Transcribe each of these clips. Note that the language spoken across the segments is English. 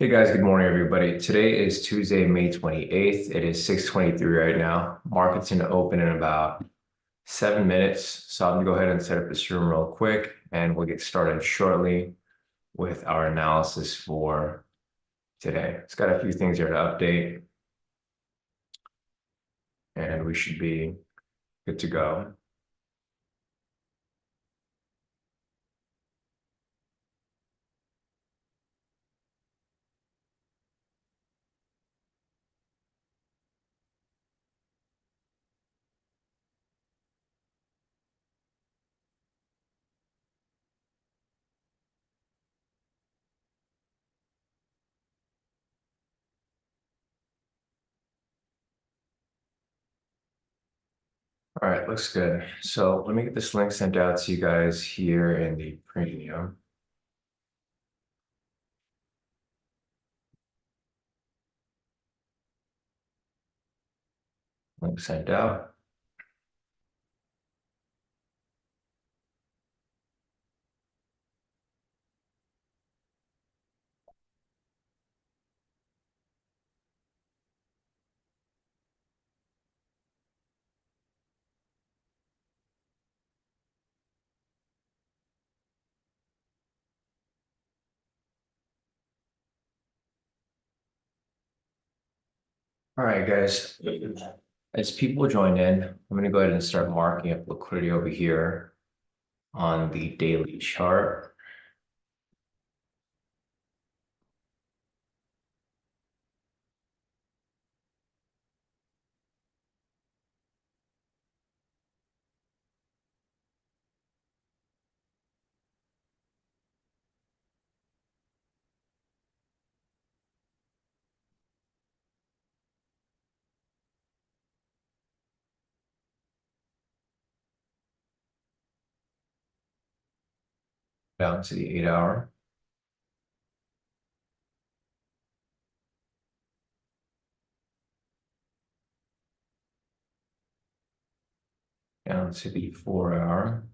Hey guys, good morning everybody. Today is Tuesday, May 28th. It is 6:23 right now. Market's going to open in about 7 minutes. So I'm going to go ahead and set up this room real quick and we'll get started shortly with our analysis for today. It's got a few things here to update and we should be good to go. All right, looks good. So let me get this link sent out to you guys here in the premium. Link sent out. All right, guys. As people join in, I'm going to go ahead and start marking up liquidity over here on the daily chart. Down to the 8 hour. Down to the 4 hour.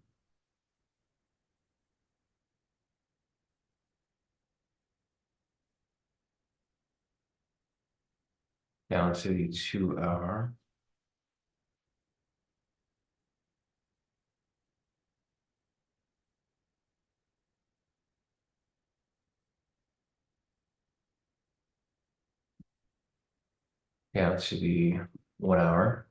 Down to the 2 hour. Down to the 1 hour.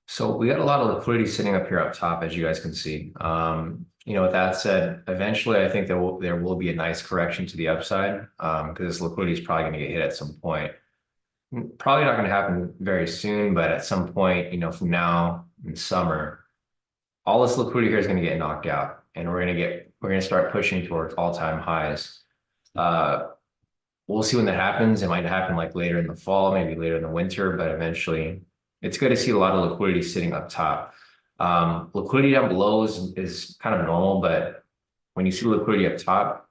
So we got a lot of liquidity sitting up here up top, as you guys can see. With that said, eventually I think there will be a nice correction to the upside because this liquidity is probably going to get hit at some point. Probably not going to happen very soon, but at some point, from now in summer, all this liquidity here is going to get knocked out, and we're going to start pushing towards all-time highs. We'll see when that happens. It might happen like later in the fall, maybe later in the winter, but eventually it's good to see a lot of liquidity sitting up top. Liquidity down below is kind of normal, but when you see liquidity up top,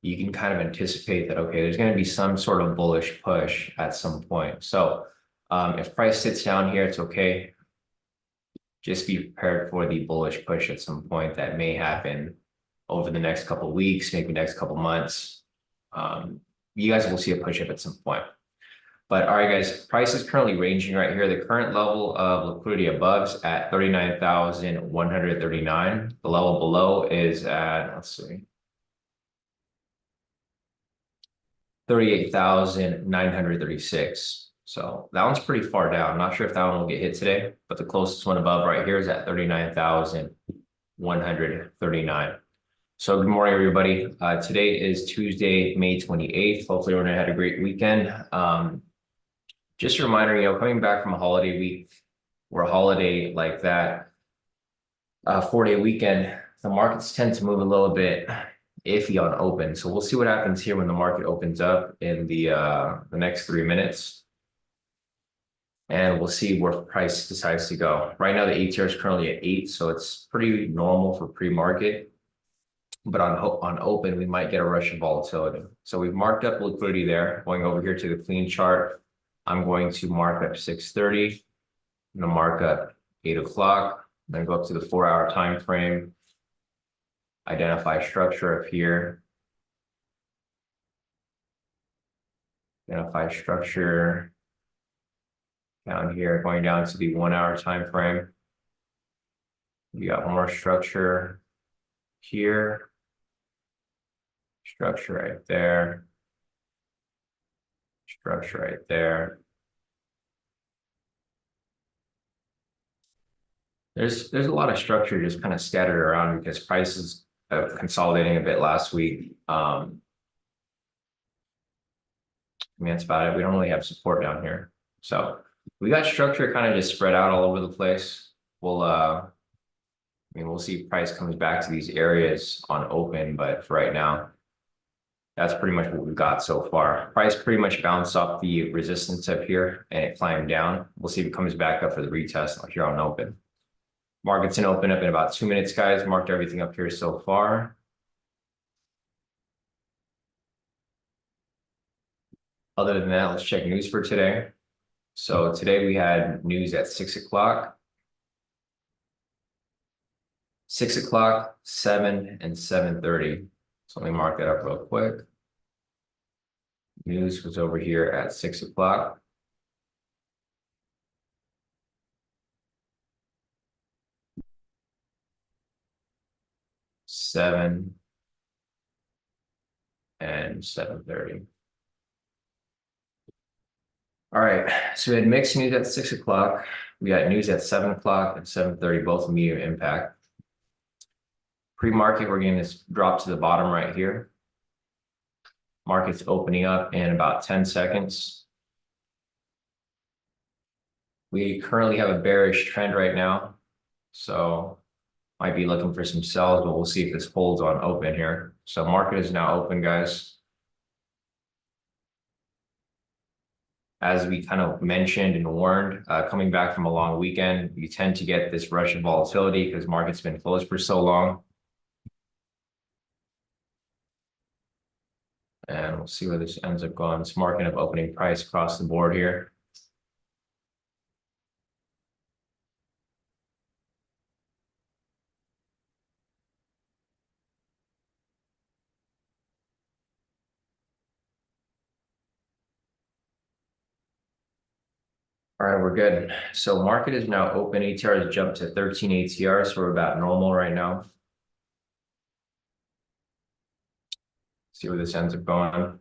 you can kind of anticipate that, okay, there's going to be some sort of bullish push at some point. So if price sits down here, it's okay. Just be prepared for the bullish push at some point that may happen over the next couple of weeks, maybe next couple of months. You guys will see a push up at some point. But all right, guys, price is currently ranging right here. The current level of liquidity above is at 39,139. The level below is at, let's see, 38,936. So that one's pretty far down. I'm not sure if that one will get hit today, but the closest one above right here is at 39,139. So good morning, everybody. Today is Tuesday, May 28th. Hopefully everyone had a great weekend. Just a reminder, coming back from a holiday week or a holiday like that, 4-day weekend, the markets tend to move a little bit iffy on open. So we'll see what happens here when the market opens up in the next 3 minutes. And we'll see where price decides to go. Right now, the ATR is currently at 8, so it's pretty normal for pre-market. But on open, we might get a rush of volatility. So we've marked up liquidity there. Going over here to the clean chart, I'm going to mark up 6:30. I'm going to mark up 8 o'clock. Then go up to the 4-hour time frame. identify structure up here. Identify structure down here, going down to the 1 hour time frame. You got more structure here, structure right there, structure right there. There's a lot of structure just kind of scattered around because prices are consolidating a bit last week. I mean, that's about it. We don't really have support down here. So we got structure kind of just spread out all over the place. We'll see if price comes back to these areas on open, but for right now, that's pretty much what we've got so far. Price pretty much bounced off the resistance up here and it climbed down. We'll see if it comes back up for the retest here on open. Market's gonna open up in about 2 minutes, guys. Marked everything up here so far. Other than that, let's check news for today. So today we had news at 6 o'clock. 6 o'clock, 7, and 7:30. So let me mark that up real quick. News was over here at 6 o'clock. Seven and 7:30. All right, so we had mixed news at 6 o'clock. We got news at 7 o'clock and 7:30, both medium impact. Pre-market, we're getting this drop to the bottom right here. Market's opening up in about 10 seconds. We currently have a bearish trend right now, so might be looking for some sells, but we'll see if this holds on open here. So market is now open, guys. As we kind of mentioned and warned, coming back from a long weekend, you tend to get this rush of volatility because market's been closed for so long. And we'll see where this ends up going. It's marking up opening price across the board here. All right, we're good. So market is now open. ATR has jumped to 13 ATR, so we're about normal right now. See where this ends up going.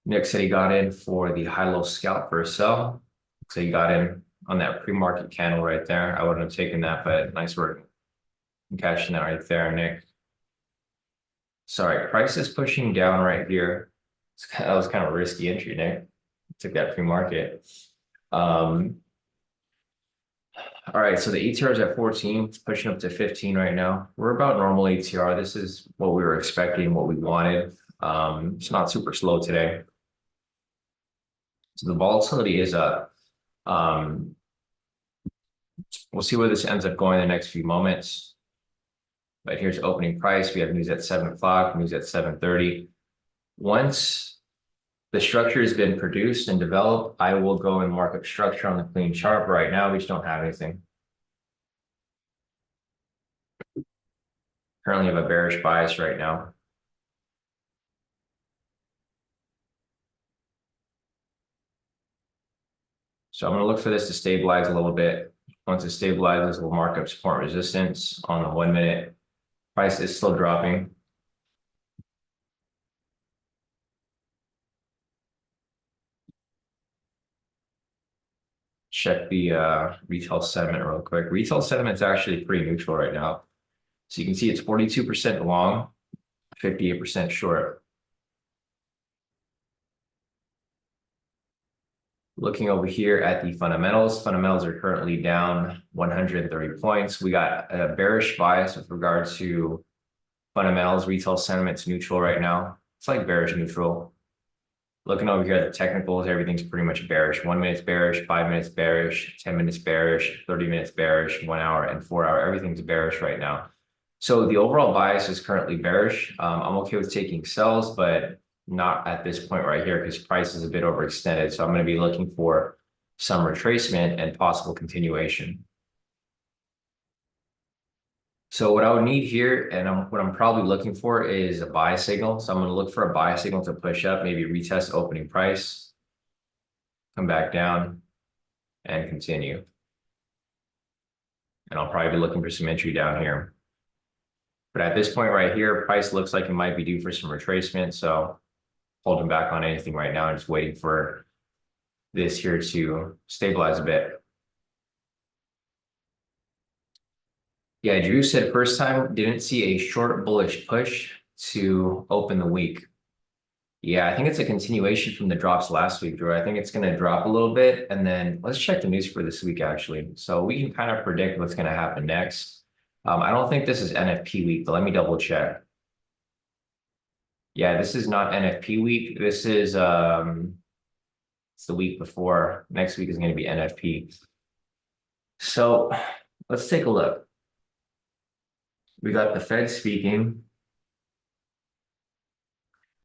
Nick said he got in for the high-low scalp for a sell. So he got in on that pre-market candle right there. I wouldn't have taken that, but nice work. I'm cashing that right there, Nick. Sorry, price is pushing down right here. That was kind of a risky entry, Nick. Took that pre-market. All right, so the ATR is at 14. It's pushing up to 15 right now. We're about normal ATR. This is what we were expecting, what we wanted. It's not super slow today. So the volatility is up. We'll see where this ends up going in the next few moments. But here's opening price. We have news at 7 o'clock, news at 7:30. Once the structure has been produced and developed, I will go and mark up structure on the clean chart. Right now, we just don't have anything. Currently have a bearish bias right now. So I'm going to look for this to stabilize a little bit. Once it stabilizes, we'll mark up support resistance on the 1 minute. Price is still dropping. Check the retail sentiment real quick. Retail sentiment is actually pretty neutral right now. So you can see it's 42% long, 58% short. Looking over here at the fundamentals are currently down 130 points. We got a bearish bias with regard to fundamentals. Retail sentiment's neutral right now. It's like bearish neutral. Looking over here at the technicals, everything's pretty much bearish. 1 minute's bearish, 5 minutes bearish, 10 minutes bearish, 30 minutes bearish, 1 hour and 4 hour. Everything's bearish right now. So the overall bias is currently bearish. I'm okay with taking sells, but not at this point right here because price is a bit overextended. So I'm going to be looking for some retracement and possible continuation. So what I would need here, and what I'm probably looking for is a buy signal. So I'm going to look for a buy signal to push up, maybe retest opening price, come back down, and continue. And I'll probably be looking for some entry down here. But at this point right here, price looks like it might be due for some retracement. So holding back on anything right now and just waiting for this here to stabilize a bit. Yeah, Drew said first time didn't see a short bullish push to open the week. Yeah, I think it's a continuation from the drops last week, Drew. I think it's going to drop a little bit. And then let's check the news for this week, actually. So we can kind of predict what's going to happen next. I don't think this is NFP week, but let me double check. Yeah, this is not NFP week. This is it's the week before. Next week is going to be NFP. So let's take a look. We got the Fed speaking.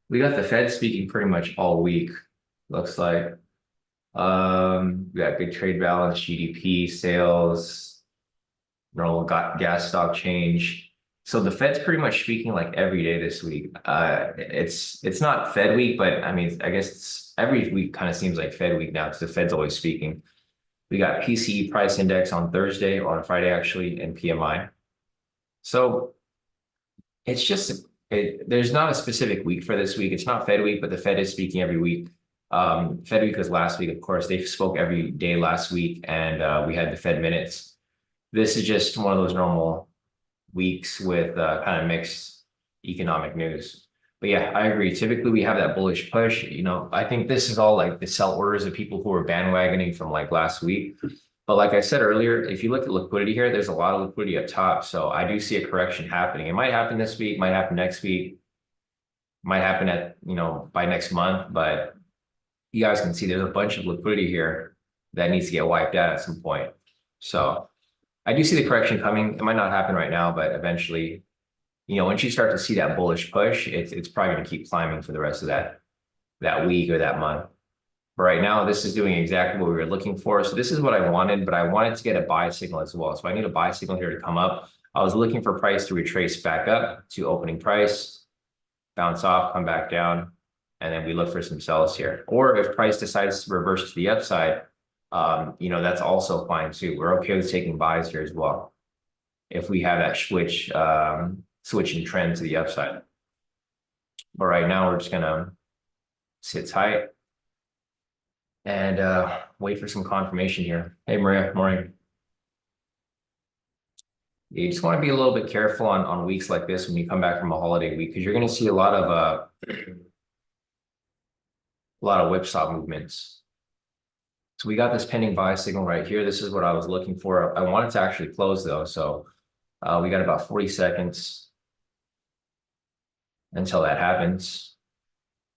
We got the Fed speaking pretty much all week, looks like. We got good trade balance, GDP, sales, normal gas stock change. So the Fed's pretty much speaking like every day this week. It's not Fed week, but I mean, I guess it's every week kind of seems like Fed week now because the Fed's always speaking. We got PCE price index on Thursday or on Friday actually, and PMI. So it's just there's not a specific week for this week. It's not Fed week, but the Fed is speaking every week. Fed week was last week, of course. They spoke every day last week, and we had the Fed minutes. This is just one of those normal weeks with kind of mixed economic news. But yeah, I agree. Typically, we have that bullish push. You know, I think this is all like the sell orders of people who were bandwagoning from like last week. But like I said earlier, if you look at liquidity here, there's a lot of liquidity up top. So I do see a correction happening. It might happen this week, might happen next week, might happen at, by next month. But you guys can see there's a bunch of liquidity here that needs to get wiped out at some point. So I do see the correction coming. It might not happen right now, but eventually, once you start to see that bullish push, it's probably going to keep climbing for the rest of that week or that month. But right now, this is doing exactly what we were looking for. So this is what I wanted, but I wanted to get a buy signal as well. So I need a buy signal here to come up. I was looking for price to retrace back up to opening price, bounce off, come back down, and then we look for some sells here. Or if price decides to reverse to the upside, that's also fine too. We're okay with taking buys here as well if we have that switch in trend to the upside. But right now, we're just gonna sit tight and wait for some confirmation here. Hey, Maria, morning. You just want to be a little bit careful on weeks like this when you come back from a holiday week, because you're going to see a lot of whipsaw movements. So we got this pending buy signal right here. This is what I was looking for. I wanted to actually close though, so we got about 40 seconds until that happens.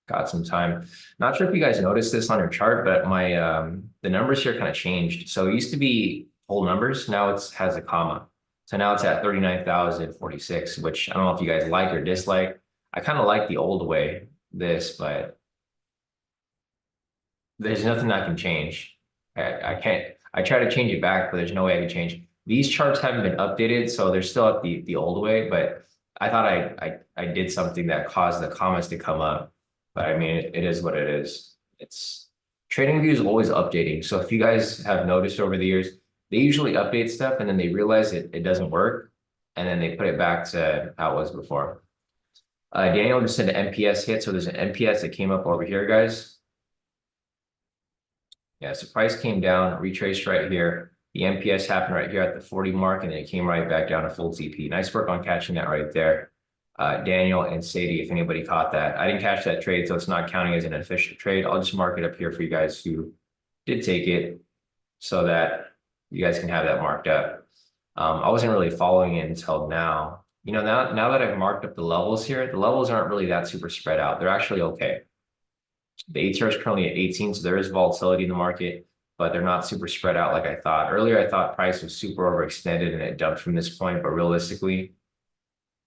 Got some time. Not sure if you guys noticed this on your chart, but the numbers here kind of changed. So it used to be whole numbers. Now it has a comma. So now it's at 39,046, which I don't know if you guys like or dislike. I kind of like the old way, but there's nothing I can change. I can't. I try to change it back, but there's no way I can change. These charts haven't been updated, so they're still at the old way, but I thought I did something that caused the commas to come up. But I mean, it is what it is. It's TradingView is always updating. So if you guys have noticed over the years, they usually update stuff and then they realize it doesn't work. And then they put it back to how it was before. Daniel just said an MPS hit. So there's an MPS that came up over here, guys. Yeah, so price came down, retraced right here. The MPS happened right here at the 40 mark, and then it came right back down to full TP. Nice work on catching that right there. Daniel and Sadie, if anybody caught that. I didn't catch that trade, so it's not counting as an official trade. I'll just mark it up here for you guys who did take it so that you guys can have that marked up. I wasn't really following it until now. Now that I've marked up the levels here, the levels aren't really that super spread out. They're actually okay. The ATR is currently at 18, so there is volatility in the market, but they're not super spread out like I thought. Earlier, I thought price was super overextended and it dumped from this point, but realistically,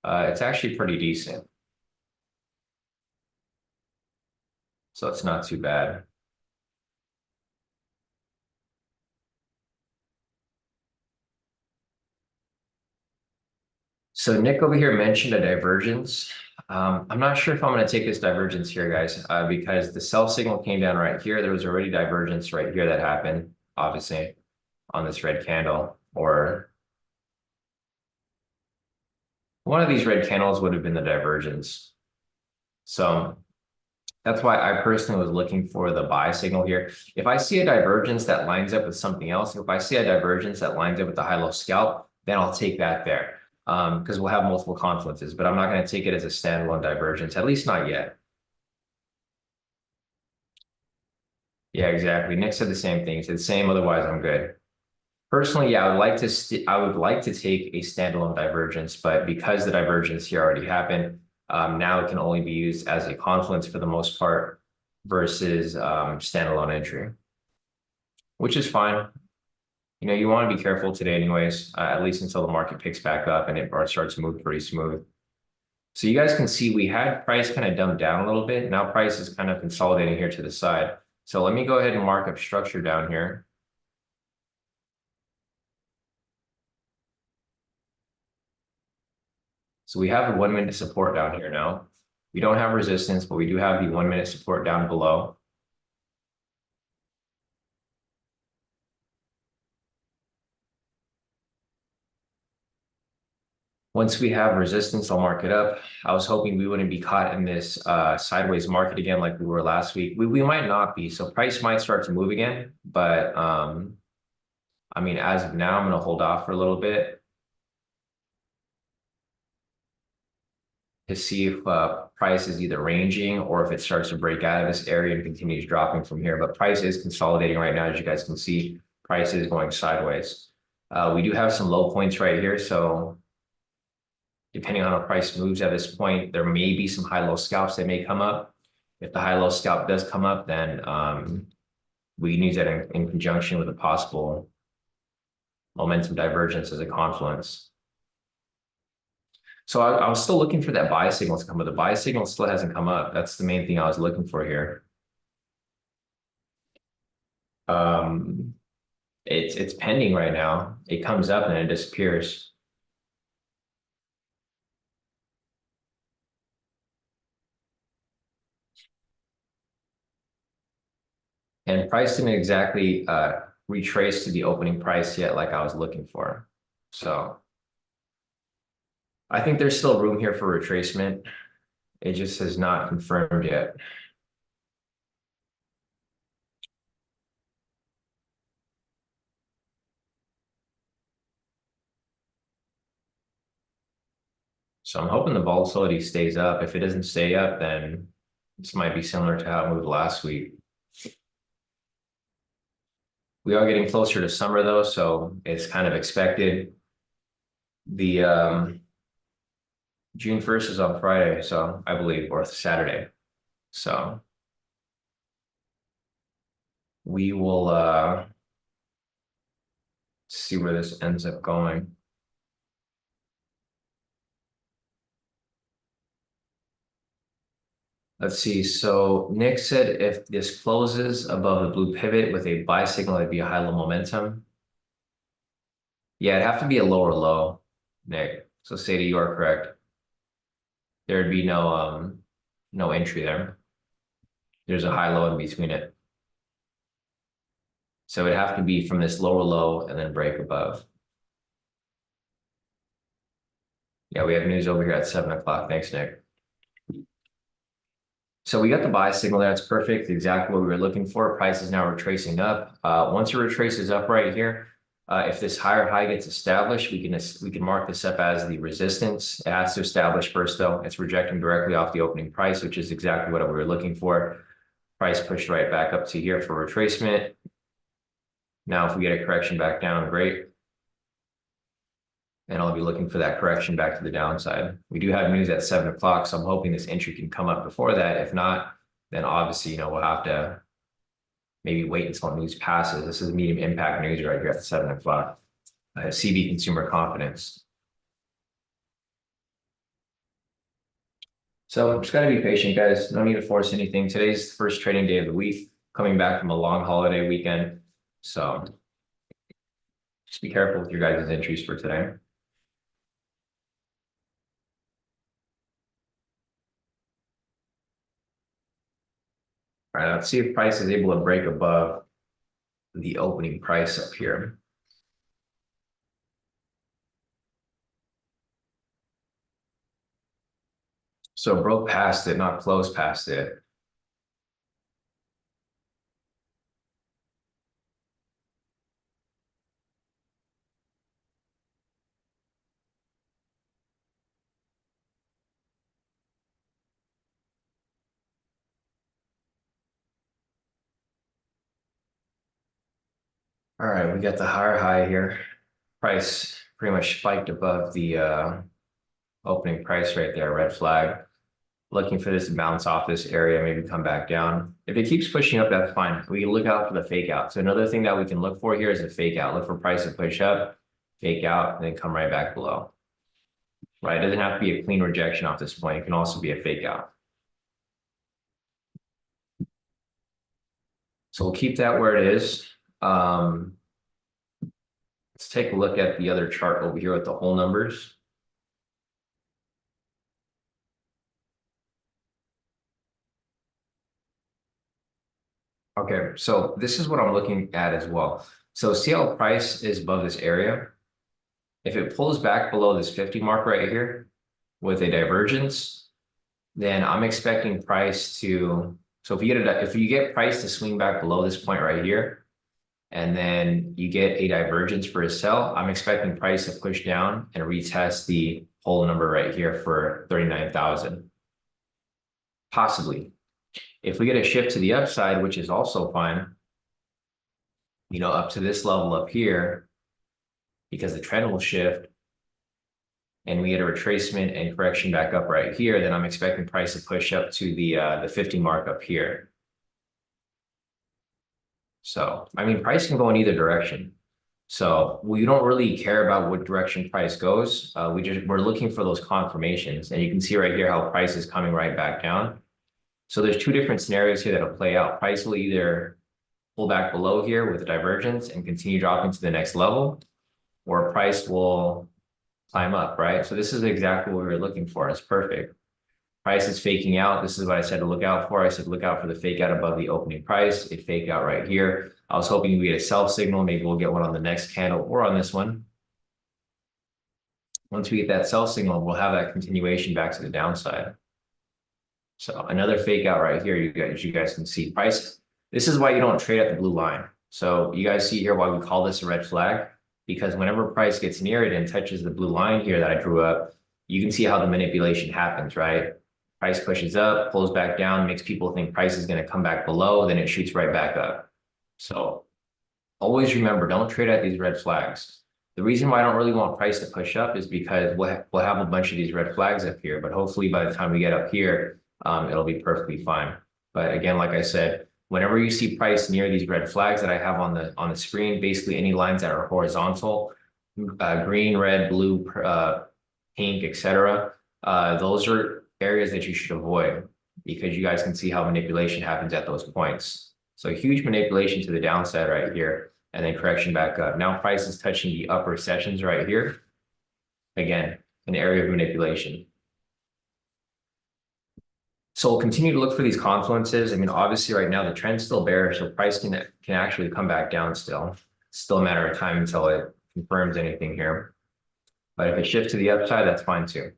it's actually pretty decent. So it's not too bad. So Nick over here mentioned a divergence. I'm not sure if I'm going to take this divergence here, guys, because the sell signal came down right here. There was already divergence right here that happened, obviously, on this red candle, or one of these red candles would have been the divergence. So that's why I personally was looking for the buy signal here. If I see a divergence that lines up with something else, if I see a divergence that lines up with the high-low scalp, then I'll take that there because we'll have multiple confluences, but I'm not going to take it as a standalone divergence, at least not yet. Yeah, exactly. Nick said the same thing. He said the same, otherwise I'm good. Personally, yeah, I would like to take a standalone divergence, but because the divergence here already happened, now it can only be used as a confluence for the most part versus standalone entry, which is fine. You know, you want to be careful today anyways, at least until the market picks back up and it starts to move pretty smooth. So you guys can see we had price kind of dumped down a little bit. Now price is kind of consolidating here to the side. So let me go ahead and mark up structure down here. So we have the 1 minute support down here now. We don't have resistance, but we do have the 1 minute support down below. Once we have resistance, I'll mark it up. I was hoping we wouldn't be caught in this sideways market again like we were last week. We might not be, so price might start to move again. But I mean, as of now, I'm going to hold off for a little bit to see if price is either ranging or if it starts to break out of this area and continues dropping from here. But price is consolidating right now, as you guys can see. Price is going sideways. We do have some low points right here, so depending on how price moves at this point, there may be some high-low scalps that may come up. If the high-low scalp does come up, then we can use that in conjunction with a possible momentum divergence as a confluence. So I was still looking for that buy signal to come, but the buy signal still hasn't come up. That's the main thing I was looking for here. It's pending right now. It comes up and it disappears. And price didn't exactly retrace to the opening price yet like I was looking for. So I think there's still room here for retracement. It just has not confirmed yet. So I'm hoping the volatility stays up. If it doesn't stay up, then this might be similar to how it moved last week. We are getting closer to summer though, so it's kind of expected. The June 1st is on Friday, so I believe, or Saturday. So we will see where this ends up going. Let's see. So Nick said if this closes above the blue pivot with a buy signal, it'd be a high-low momentum. Yeah, it'd have to be a lower low, Nick. So say that you are correct. There'd be no entry there. There's a high low in between it. So it'd have to be from this lower low and then break above. Yeah, we have news over here at 7 o'clock. Thanks, Nick. So we got the buy signal there. It's perfect. Exactly what we were looking for. Price is now retracing up. Once it retraces up right here, if this higher high gets established, we can mark this up as the resistance. It has to establish first, though. It's rejecting directly off the opening price, which is exactly what we were looking for. Price pushed right back up to here for retracement. Now, if we get a correction back down, great. And I'll be looking for that correction back to the downside. We do have news at 7 o'clock, so I'm hoping this entry can come up before that. If not, then obviously, we'll have to maybe wait until news passes. This is medium impact news right here at 7 o'clock. CB consumer confidence. So just got to be patient, guys. No need to force anything. Today's the first trading day of the week, coming back from a long holiday weekend. So just be careful with your guys' entries for today. All right, let's see if price is able to break above the opening price up here. So broke past it, not close past it. All right, we got the higher high here. Price pretty much spiked above the opening price right there, red flag. Looking for this to bounce off this area, maybe come back down. If it keeps pushing up, that's fine. We can look out for the fake out. So another thing that we can look for here is a fake out. Look for price to push up, fake out, and then come right back below. Right? It doesn't have to be a clean rejection off this point. It can also be a fake out. So we'll keep that where it is. Let's take a look at the other chart over here with the whole numbers. Okay, so this is what I'm looking at as well. So see how price is above this area? If it pulls back below this 50 mark right here with a divergence, then I'm expecting price to, so if you get price to swing back below this point right here, and then you get a divergence for a sell, I'm expecting price to push down and retest the whole number right here for 39,000. Possibly. If we get a shift to the upside, which is also fine, up to this level up here, because the trend will shift, and we get a retracement and correction back up right here, then I'm expecting price to push up to the 50 mark up here. So, I mean, price can go in either direction. So we don't really care about what direction price goes. We're looking for those confirmations, and you can see right here how price is coming right back down. So there's two different scenarios here that'll play out. Price will either pull back below here with a divergence and continue dropping to the next level, or price will climb up, right? So this is exactly what we were looking for. It's perfect. Price is faking out. This is what I said to look out for. I said look out for the fake out above the opening price. It faked out right here. I was hoping we get a sell signal. Maybe we'll get one on the next candle or on this one. Once we get that sell signal, we'll have that continuation back to the downside. So another fake out right here. You guys can see price. This is why you don't trade at the blue line. So you guys see here why we call this a red flag, because whenever price gets near it and touches the blue line here that I drew up, you can see how the manipulation happens, right? Price pushes up, pulls back down, makes people think price is going to come back below, then it shoots right back up. So always remember, don't trade at these red flags. The reason why I don't really want price to push up is because we'll have a bunch of these red flags up here, but hopefully by the time we get up here, it'll be perfectly fine. But again, like I said, whenever you see price near these red flags that I have on the screen, basically any lines that are horizontal, green, red, blue, pink, etc., those are areas that you should avoid, because you guys can see how manipulation happens at those points. So huge manipulation to the downside right here, and then correction back up. Now price is touching the upper sessions right here. Again, an area of manipulation. So we'll continue to look for these confluences. I mean, obviously right now the trend's still bearish, so price can actually come back down still. It's still a matter of time until it confirms anything here. But if it shifts to the upside, that's fine too.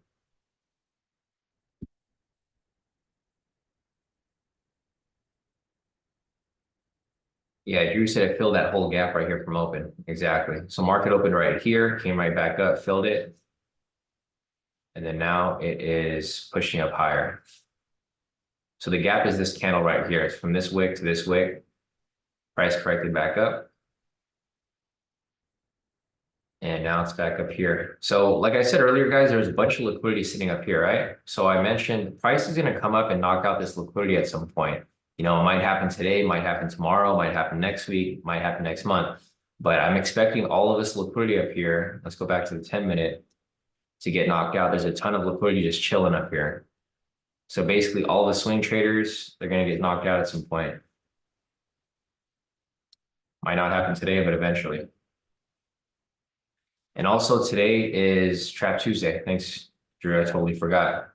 Yeah, Drew said it filled that whole gap right here from open. Exactly. So market opened right here, came right back up, filled it. And then now it is pushing up higher. So the gap is this candle right here. It's from this wick to this wick. Price corrected back up. And now it's back up here. So like I said earlier, guys, there's a bunch of liquidity sitting up here, right? So I mentioned price is going to come up and knock out this liquidity at some point. It might happen today, might happen tomorrow, might happen next week, might happen next month. But I'm expecting all of this liquidity up here. Let's go back to the 10-minute to get knocked out. There's a ton of liquidity just chilling up here. So basically all the swing traders, they're going to get knocked out at some point. Might not happen today, but eventually. And also today is Trap Tuesday. Thanks, Drew. I totally forgot.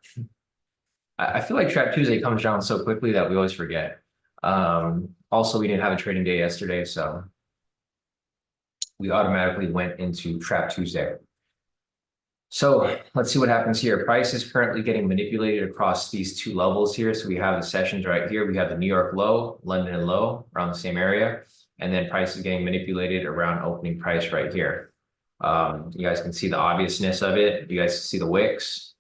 I feel like Trap Tuesday comes down so quickly that we always forget. Also, we didn't have a trading day yesterday, so we automatically went into Trap Tuesday. So let's see what happens here. Price is currently getting manipulated across these two levels here. So we have the sessions right here. We have the New York low, London low around the same area. And then price is getting manipulated around opening price right here. You guys can see the obviousness of it. You guys can see the wicks.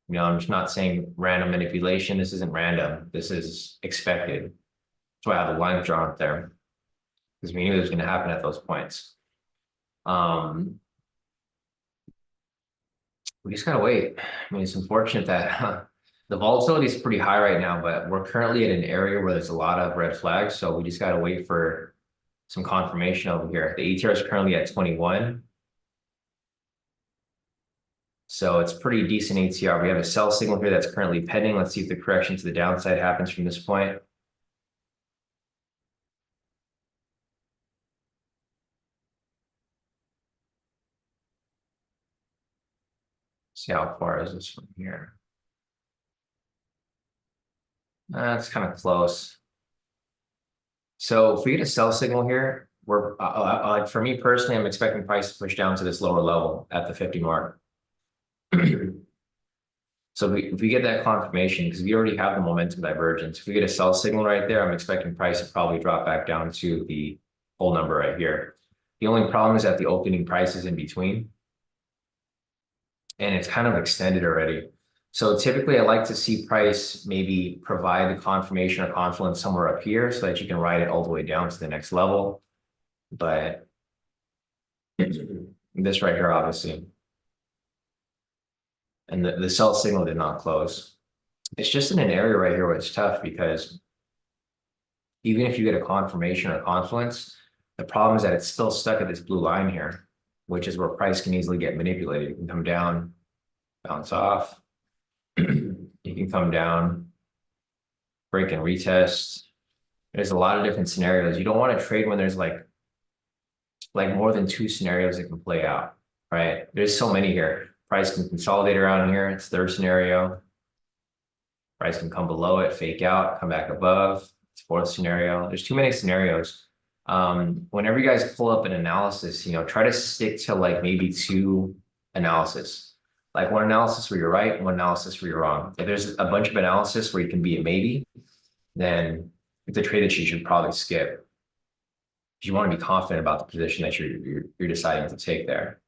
You know, I'm just not saying random manipulation. This isn't random. This is expected. That's why I have the lines drawn up there, because we knew it was going to happen at those points. We just gotta wait. I mean, it's unfortunate that the volatility is pretty high right now, but we're currently in an area where there's a lot of red flags. So we just gotta wait for some confirmation over here. The ATR is currently at 21. So it's pretty decent ATR. We have a sell signal here that's currently pending. Let's see if the correction to the downside happens from this point. See how far is this from here? That's kind of close. So if we get a sell signal here, we're for me personally, I'm expecting price to push down to this lower level at the 50 mark. So if we get that confirmation, because we already have the momentum divergence, if we get a sell signal right there, I'm expecting price to probably drop back down to the whole number right here. The only problem is that the opening price is in between, and it's kind of extended already. So typically I like to see price maybe provide the confirmation or confluence somewhere up here so that you can ride it all the way down to the next level. But this right here, obviously. And the sell signal did not close. It's just in an area right here where it's tough, because even if you get a confirmation or confluence, the problem is that it's still stuck at this blue line here, which is where price can easily get manipulated. It can come down, bounce off. You can come down, break and retest. There's a lot of different scenarios. You don't want to trade when there's like more than two scenarios that can play out, right? There's so many here. Price can consolidate around here. It's third scenario. Price can come below it, fake out, come back above. It's fourth scenario. There's too many scenarios. Whenever you guys pull up an analysis, try to stick to like maybe two analysis. Like one analysis where you're right, one analysis where you're wrong. If there's a bunch of analysis where you can be a maybe, then it's a trade that you should probably skip. You want to be confident about the position that you're deciding to take there.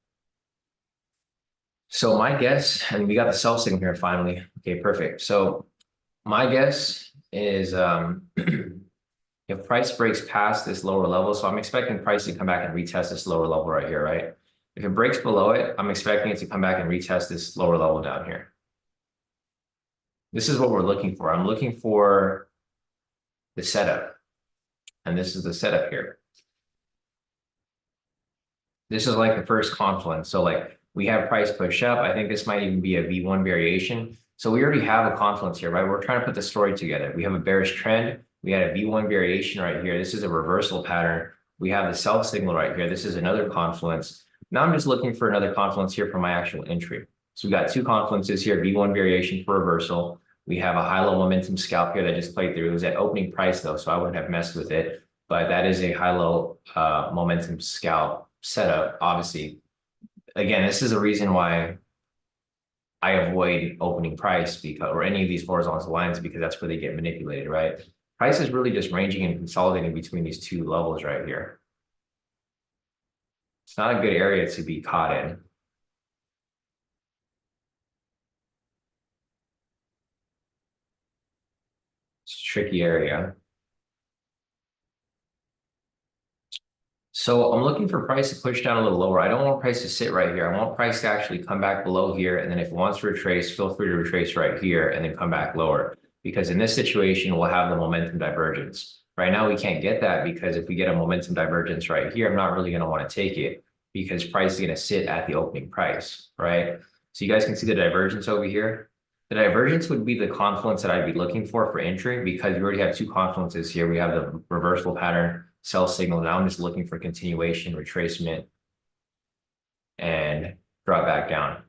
So my guess, and we got the sell signal here finally. Okay, perfect. So my guess is if price breaks past this lower level, so I'm expecting price to come back and retest this lower level right here, right? If it breaks below it, I'm expecting it to come back and retest this lower level down here. This is what we're looking for. I'm looking for the setup. And this is the setup here. This is like the first confluence. So like we have price push up. I think this might even be a V1 variation. So we already have a confluence here, right? We're trying to put the story together. We have a bearish trend. We had a V1 variation right here. This is a reversal pattern. We have the sell signal right here. This is another confluence. Now I'm just looking for another confluence here for my actual entry. So we got two confluences here, V1 variation for reversal. We have a high-low momentum scalp here that just played through. It was at opening price though, so I wouldn't have messed with it. But that is a high-low momentum scalp setup, obviously. Again, this is a reason why I avoid opening price because, or any of these horizontal lines, because that's where they get manipulated, right? Price is really just ranging and consolidating between these two levels right here. It's not a good area to be caught in. It's a tricky area. So I'm looking for price to push down a little lower. I don't want price to sit right here. I want price to actually come back below here. And then if it wants to retrace, feel free to retrace right here and then come back lower. Because in this situation, we'll have the momentum divergence. Right now, we can't get that because if we get a momentum divergence right here, I'm not really going to want to take it because price is going to sit at the opening price, right? So you guys can see the divergence over here. The divergence would be the confluence that I'd be looking for entry because we already have two confluences here. We have the reversal pattern, sell signal. Now I'm just looking for continuation, retracement, and drop back down.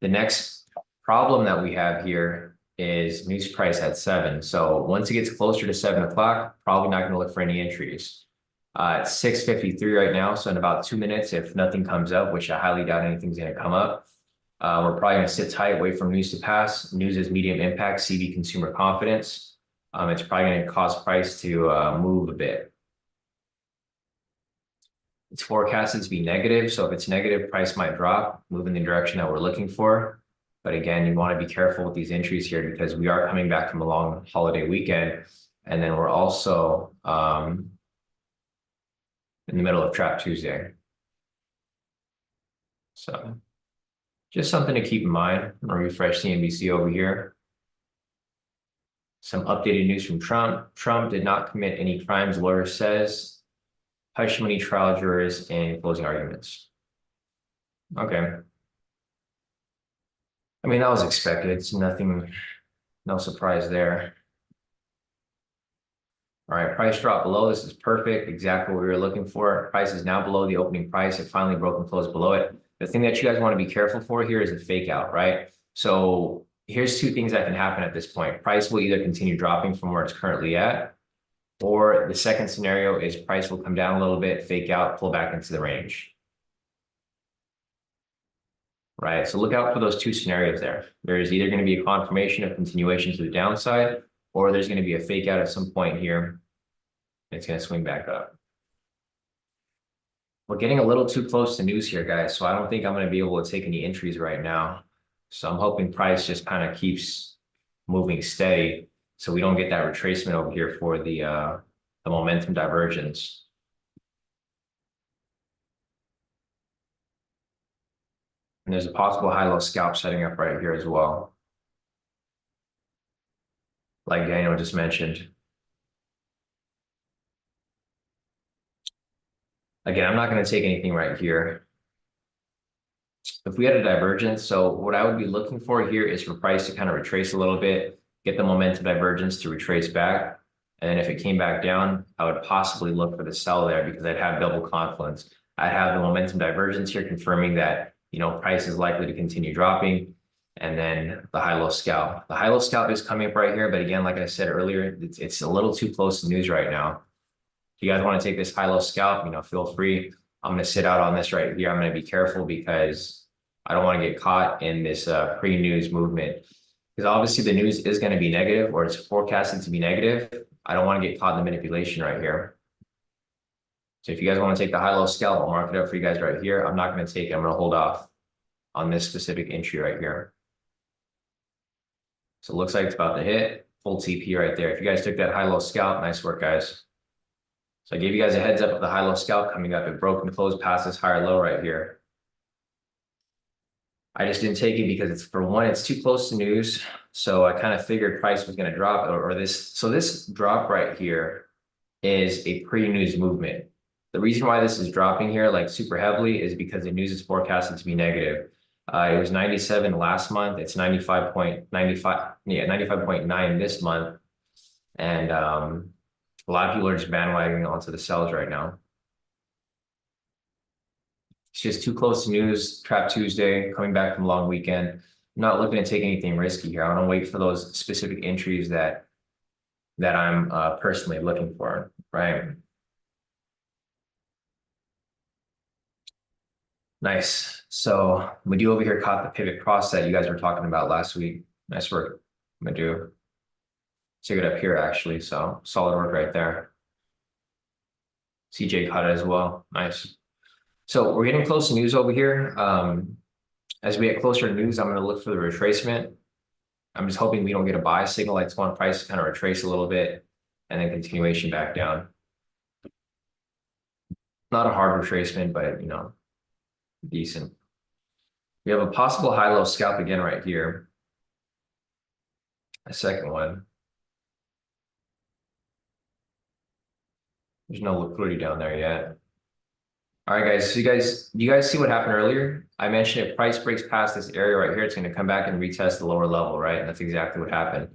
The next problem that we have here is news price at 7. So once it gets closer to 7 o'clock, probably not going to look for any entries. It's 6:53 right now. So in about 2 minutes, if nothing comes up, which I highly doubt anything's going to come up, we're probably going to sit tight, wait for news to pass. News is medium impact, CV consumer confidence. It's probably going to cause price to move a bit. It's forecasted to be negative. So if it's negative, price might drop, move in the direction that we're looking for. But again, you want to be careful with these entries here because we are coming back from a long holiday weekend. And then we're also in the middle of Trap Tuesday. So just something to keep in mind. I'm going to refresh CNBC over here. Some updated news from Trump. Trump did not commit any crimes, lawyer says. Hush money trial jurors in closing arguments. Okay. I mean, that was expected. It's nothing, no surprise there. All right, price drop below. This is perfect. Exactly what we were looking for. Price is now below the opening price. It finally broke and closed below it. The thing that you guys want to be careful for here is a fake out, right? So here's two things that can happen at this point. Price will either continue dropping from where it's currently at, or the second scenario is price will come down a little bit, fake out, pull back into the range. Right, so look out for those two scenarios there. There's either going to be a confirmation of continuation to the downside, or there's going to be a fake out at some point here. It's going to swing back up. We're getting a little too close to news here, guys, so I don't think I'm going to be able to take any entries right now. So I'm hoping price just kind of keeps moving steady so we don't get that retracement over here for the momentum divergence. And there's a possible high-low scalp setting up right here as well, like Daniel just mentioned. Again, I'm not going to take anything right here. If we had a divergence, so what I would be looking for here is for price to kind of retrace a little bit, get the momentum divergence to retrace back. And then if it came back down, I would possibly look for the sell there because I'd have double confluence. I'd have the momentum divergence here confirming that, you know, price is likely to continue dropping. And then the high-low scalp. The high-low scalp is coming up right here. But again, like I said earlier, it's a little too close to news right now. If you guys want to take this high-low scalp, you know, feel free. I'm going to sit out on this right here. I'm going to be careful because I don't want to get caught in this pre-news movement. Because obviously the news is going to be negative, or it's forecasted to be negative. I don't want to get caught in the manipulation right here. So if you guys want to take the high-low scalp, I'll mark it up for you guys right here. I'm not going to take it. I'm going to hold off on this specific entry right here. So it looks like it's about to hit full TP right there. If you guys took that high-low scalp, nice work, guys. So I gave you guys a heads up of the high-low scalp coming up. It broke and closed past this higher low right here. I just didn't take it because it's, for one, it's too close to news. So I kind of figured price was going to drop or this. So this drop right here is a pre-news movement. The reason why this is dropping here like super heavily is because the news is forecasted to be negative. It was 97 last month. It's 95.95, yeah, 95.9 this month. And a lot of people are just bandwagoning onto the sells right now. It's just too close to news. Trap Tuesday, coming back from a long weekend. I'm not looking to take anything risky here. I want to wait for those specific entries that I'm personally looking for, right? Nice. So Madhu over here caught the pivot cross that you guys were talking about last week. Nice work, Madhu. Took it up here actually, so solid work right there. CJ caught it as well. Nice. So we're getting close to news over here. As we get closer to news, I'm going to look for the retracement. I'm just hoping we don't get a buy signal. I just want price to kind of retrace a little bit and then continuation back down. Not a hard retracement, but, you know, decent. We have a possible high-low scalp again right here. A second one. There's no liquidity down there yet. All right, guys. So you guys see what happened earlier? I mentioned if price breaks past this area right here, it's going to come back and retest the lower level, right? And that's exactly what happened.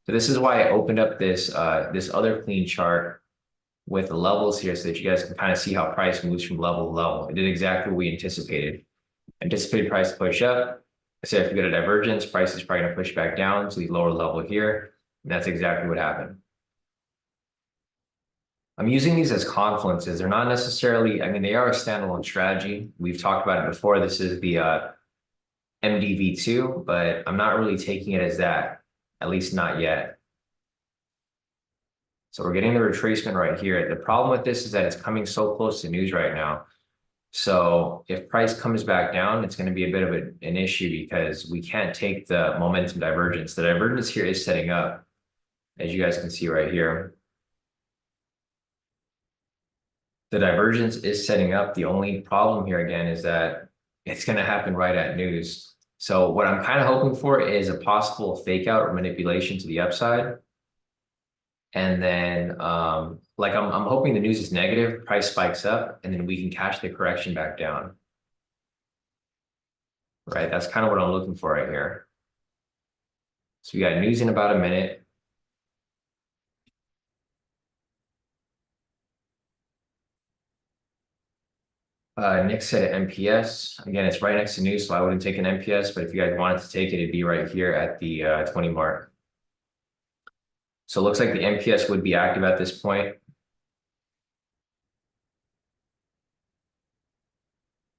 So this is why I opened up this this other clean chart with the levels here so that you guys can kind of see how price moves from level to level. It did exactly what we anticipated. Anticipated price to push up, say if we get a divergence, price is probably going to push back down to the lower level here. And that's exactly what happened. I'm using these as confluences. They're not necessarily, I mean, they are a standalone strategy. We've talked about it before. This is the MDV2, but I'm not really taking it as that, at least not yet. So we're getting the retracement right here. The problem with this is that it's coming so close to news right now. So if price comes back down, it's going to be a bit of an issue because we can't take the momentum divergence. The divergence here is setting up, as you guys can see right here. The divergence is setting up. The only problem here again is that it's going to happen right at news. So what I'm kind of hoping for is a possible fake out or manipulation to the upside. And then like I'm hoping the news is negative, price spikes up, and then we can catch the correction back down. Right, that's kind of what I'm looking for right here. So we got news in about a minute. Next set of MPS. Again, it's right next to news, so I wouldn't take an MPS, but if you guys wanted to take it, it'd be right here at the 20 mark. So it looks like the MPS would be active at this point.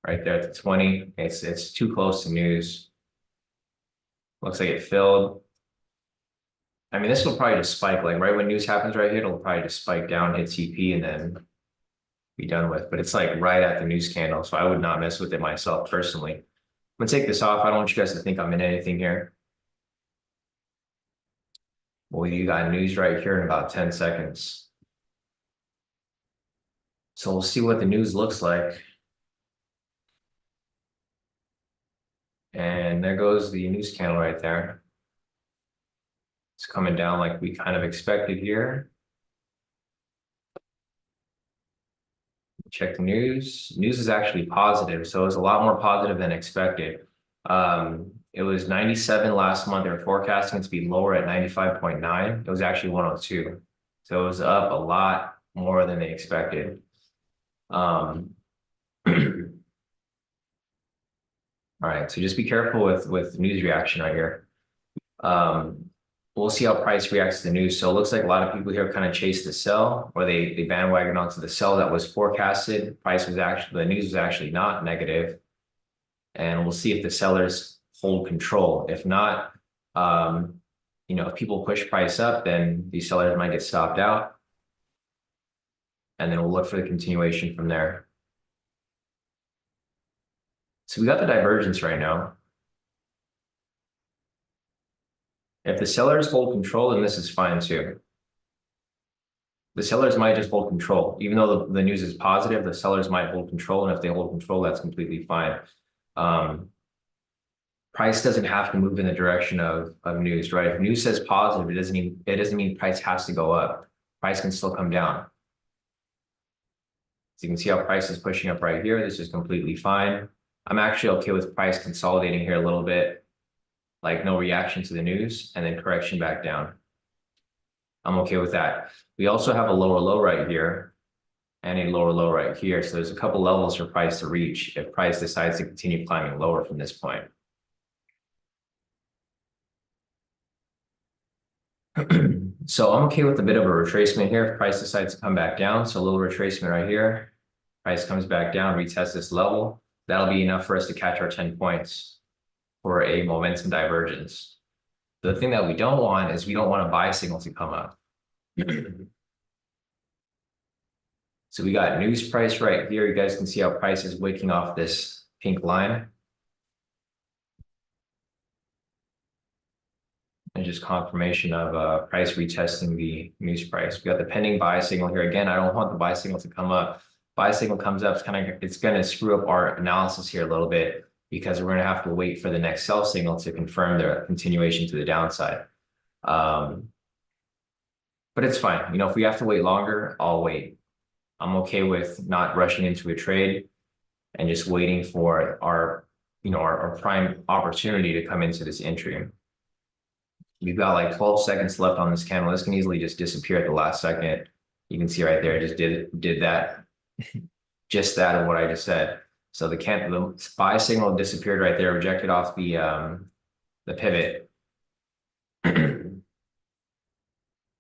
Right there at the 20. It's too close to news. Looks like it filled. I mean, this will probably just spike, like right when news happens right here, it'll probably just spike down, hit TP, and then be done with. But it's like right at the news candle, so I would not mess with it myself personally. I'm gonna take this off. I don't want you guys to think I'm in anything here. Well, you got news right here in about 10 seconds. So we'll see what the news looks like. And there goes the news candle right there. It's coming down like we kind of expected here. Check the news. News is actually positive, so it's a lot more positive than expected. It was 97 last month. They were forecasting it to be lower at 95.9. It was actually 102. So it was up a lot more than they expected. All right, so just be careful with news reaction right here. We'll see how price reacts to the news. So it looks like a lot of people here kind of chase the sell, or they bandwagon onto the sell that was forecasted. Price was actually, the news was actually not negative. And we'll see if the sellers hold control. If not, you know, if people push price up, then these sellers might get stopped out. And then we'll look for the continuation from there. So we got the divergence right now. If the sellers hold control, then this is fine too. The sellers might just hold control. Even though the news is positive, the sellers might hold control. And if they hold control, that's completely fine. Price doesn't have to move in the direction of news, right? If news says positive, it doesn't mean price has to go up. Price can still come down. So you can see how price is pushing up right here. This is completely fine. I'm actually okay with price consolidating here a little bit, like no reaction to the news and then correction back down. I'm okay with that. We also have a lower low right here and a lower low right here. So there's a couple levels for price to reach if price decides to continue climbing lower from this point. So I'm okay with a bit of a retracement here. If price decides to come back down, so a little retracement right here. Price comes back down, retest this level. That'll be enough for us to catch our 10 points for a momentum divergence. The thing that we don't want is we don't want a buy signal to come up. So we got news price right here. You guys can see how price is waking off this pink line. And just confirmation of price retesting the news price. We got the pending buy signal here. Again, I don't want the buy signal to come up. Buy signal comes up, it's going to screw up our analysis here a little bit because we're going to have to wait for the next sell signal to confirm the continuation to the downside. But it's fine. You know, if we have to wait longer, I'll wait. I'm okay with not rushing into a trade and just waiting for our prime opportunity to come into this entry. We've got like 12 seconds left on this candle. This can easily just disappear at the last second. You can see right there, it just did that. Just that of what I just said. So the buy signal disappeared right there, rejected off the pivot. And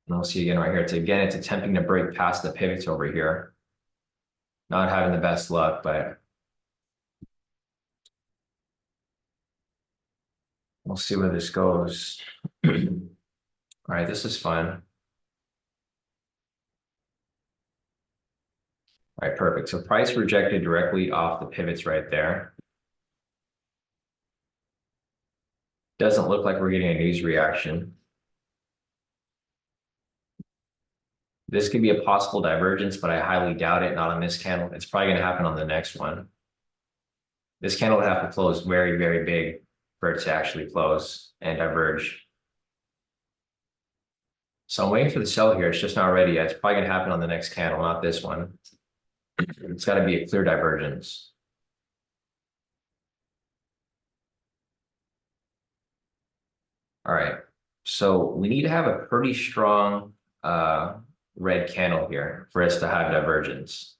we'll see again right here. It's attempting to break past the pivots over here. Not having the best luck, but we'll see where this goes. All right, this is fun. All right, perfect. So price rejected directly off the pivots right there. Doesn't look like we're getting a news reaction. This could be a possible divergence, but I highly doubt it. Not on this candle. It's probably going to happen on the next one. This candle would have to close very, very big for it to actually close and diverge. So I'm waiting for the sell here. It's just not ready yet. It's probably going to happen on the next candle, not this one. It's got to be a clear divergence. All right. So we need to have a pretty strong red candle here for us to have divergence.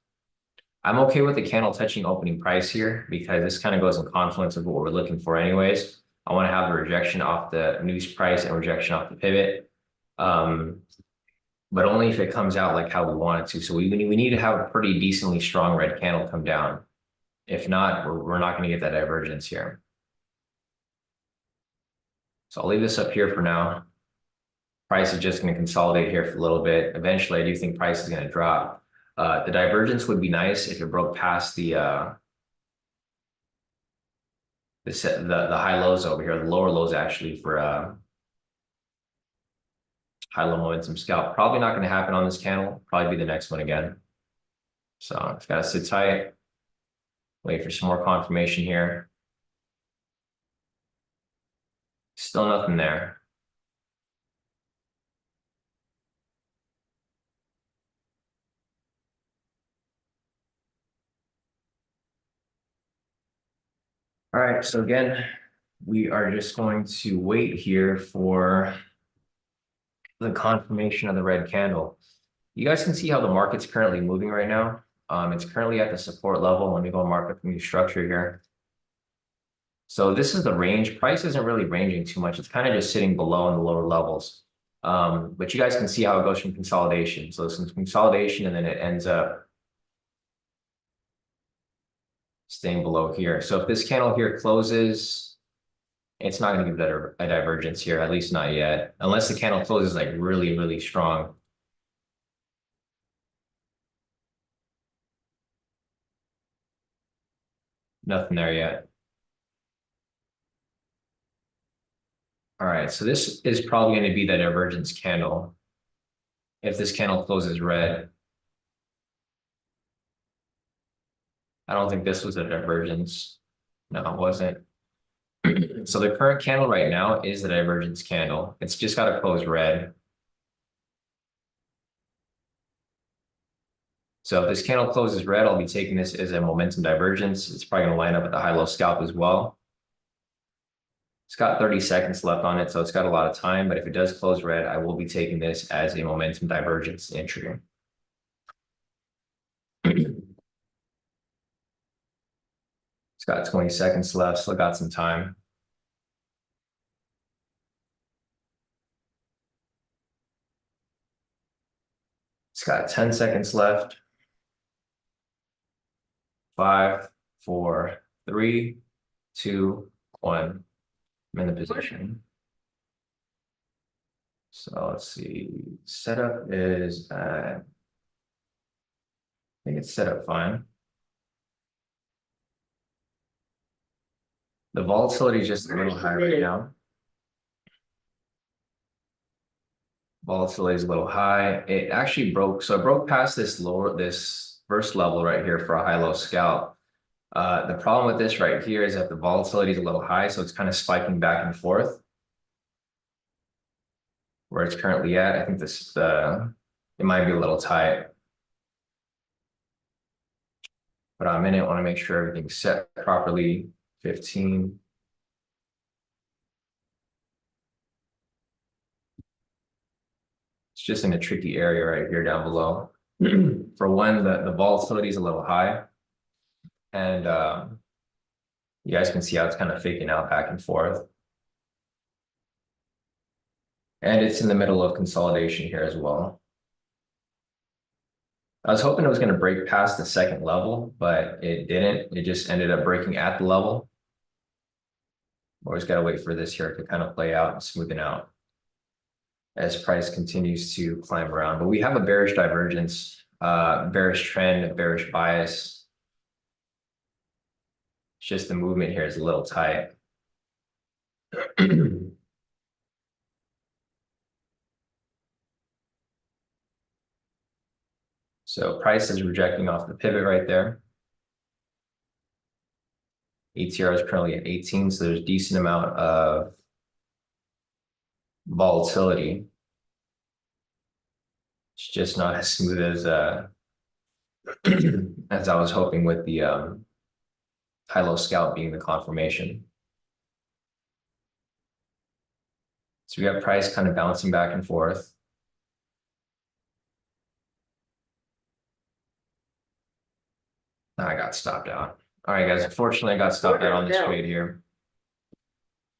I'm okay with the candle touching opening price here because this kind of goes in confluence of what we're looking for anyways. I want to have a rejection off the news price and rejection off the pivot. But only if it comes out like how we want it to. So we need to have a pretty decently strong red candle come down. If not, we're not going to get that divergence here. So I'll leave this up here for now. Price is just going to consolidate here for a little bit. Eventually, I do think price is going to drop. The divergence would be nice if it broke past the high lows over here, the lower lows actually for high low momentum scalp. Probably not going to happen on this candle. Probably be the next one again. So it's got to sit tight. Wait for some more confirmation here. Still nothing there. All right, so again, we are just going to wait here for the confirmation of the red candle. You guys can see how the market's currently moving right now. It's currently at the support level. Let me go market new structure here. So this is the range. Price isn't really ranging too much. It's kind of just sitting below in the lower levels. But you guys can see how it goes from consolidation. So some consolidation and then it ends up staying below here. So if this candle here closes, it's not going to give that a divergence here, at least not yet, unless the candle closes like really, really strong. Nothing there yet. All right, so this is probably going to be the divergence candle. If this candle closes red, I don't think this was a divergence. No, it wasn't. So the current candle right now is the divergence candle. It's just got to close red. So if this candle closes red, I'll be taking this as a momentum divergence. It's probably going to line up at the high-low scalp as well. It's got 30 seconds left on it, so it's got a lot of time. But if it does close red, I will be taking this as a momentum divergence entry. It's got 20 seconds left, still got some time. It's got 10 seconds left. 5, 4, 3, 2, 1. I'm in the position. So let's see. Setup is I think it's set up fine. The volatility is just a little high right now. Volatility is a little high. It actually broke. So it broke past this first level right here for a high-low scalp. The problem with this right here is that the volatility is a little high, so it's kind of spiking back and forth. Where it's currently at, I think it might be a little tight. But I'm in it, want to make sure everything's set properly. 15. It's just in a tricky area right here down below. For one, the volatility is a little high. And you guys can see how it's kind of faking out back and forth. And it's in the middle of consolidation here as well. I was hoping it was going to break past the second level, but it didn't. It just ended up breaking at the level. Always got to wait for this here to kind of play out and smoothen out as price continues to climb around. But we have a bearish divergence, bearish trend, bearish bias. It's just the movement here is a little tight. So price is rejecting off the pivot right there. ATR is currently at 18, so there's a decent amount of volatility. It's just not as smooth as as I was hoping with the high-low scalp being the confirmation. So we have price kind of bouncing back and forth. I got stopped out. All right, guys, unfortunately, I got stopped out on this trade here.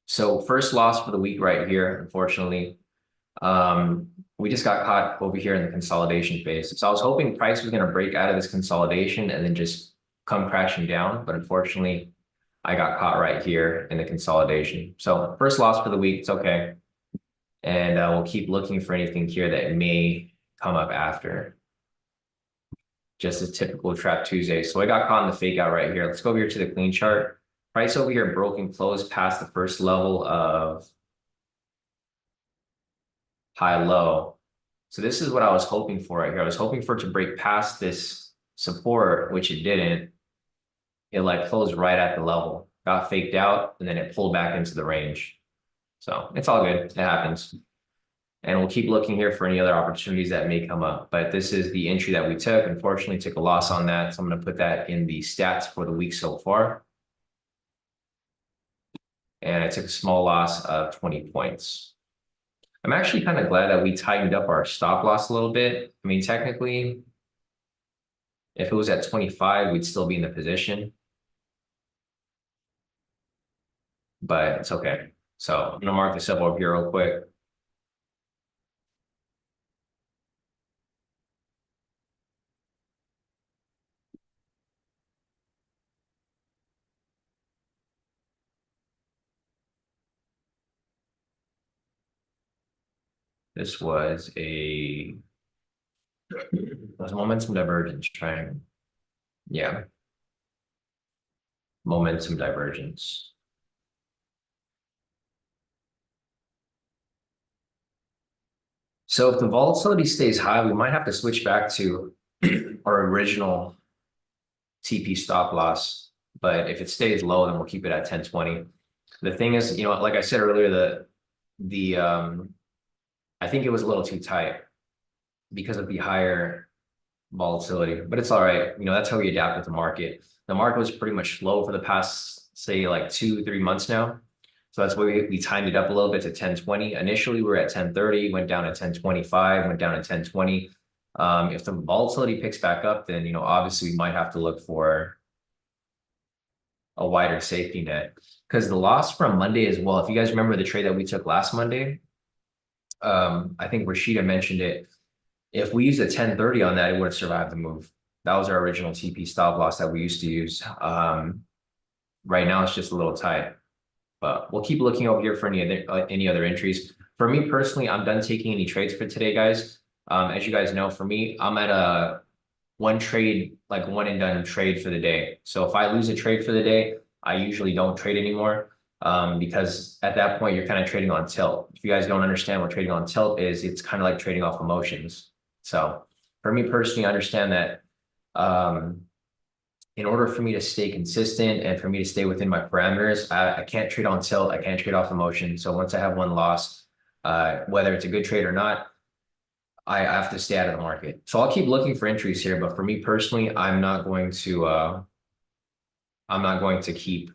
So first loss for the week right here, unfortunately. We just got caught over here in the consolidation phase. So I was hoping price was going to break out of this consolidation and then just come crashing down. But unfortunately, I got caught right here in the consolidation. So first loss for the week, it's okay. And we'll keep looking for anything here that may come up after. Just a typical trap Tuesday. So I got caught in the fake out right here. Let's go over here to the clean chart. Price over here broke and closed past the first level of high-low. So this is what I was hoping for right here. I was hoping for it to break past this support, which it didn't. It like closed right at the level, got faked out, and then it pulled back into the range. So it's all good. It happens. And we'll keep looking here for any other opportunities that may come up. But this is the entry that we took. Unfortunately, took a loss on that. So I'm going to put that in the stats for the week so far. And I took a small loss of 20 points. I'm actually kind of glad that we tightened up our stop loss a little bit. I mean, technically, if it was at 25, we'd still be in the position. But it's okay. So I'm going to mark this up over here real quick. This was a momentum divergence triangle. Yeah. Momentum divergence. So if the volatility stays high, we might have to switch back to our original TP stop loss. But if it stays low, then we'll keep it at 1020. The thing is, you know, like I said earlier, I think it was a little too tight because of the higher volatility, but it's all right. You know, that's how we adapt with the market. The market was pretty much slow for the past, say, like 2-3 months now. So that's why we timed it up a little bit to 1020. Initially, we were at 1030, went down to 1025, went down to 1020. If the volatility picks back up, then, you know, obviously we might have to look for a wider safety net, because the loss from Monday as well, if you guys remember the trade that we took last Monday, I think Rashida mentioned it. If we used a 1030 on that, it would have survived the move. That was our original TP stop loss that we used to use. Right now, it's just a little tight, but we'll keep looking over here for any other entries. For me personally, I'm done taking any trades for today, guys. As you guys know, for me, I'm at a one trade, like one and done trade for the day. So if I lose a trade for the day, I usually don't trade anymore. Because at that point, you're kind of trading on tilt. If you guys don't understand what trading on tilt is, it's kind of like trading off emotions. So for me personally, I understand that in order for me to stay consistent and for me to stay within my parameters, I can't trade on tilt. I can't trade off emotion. So once I have one loss, whether it's a good trade or not, I have to stay out of the market. So I'll keep looking for entries here. But for me personally, I'm not going to keep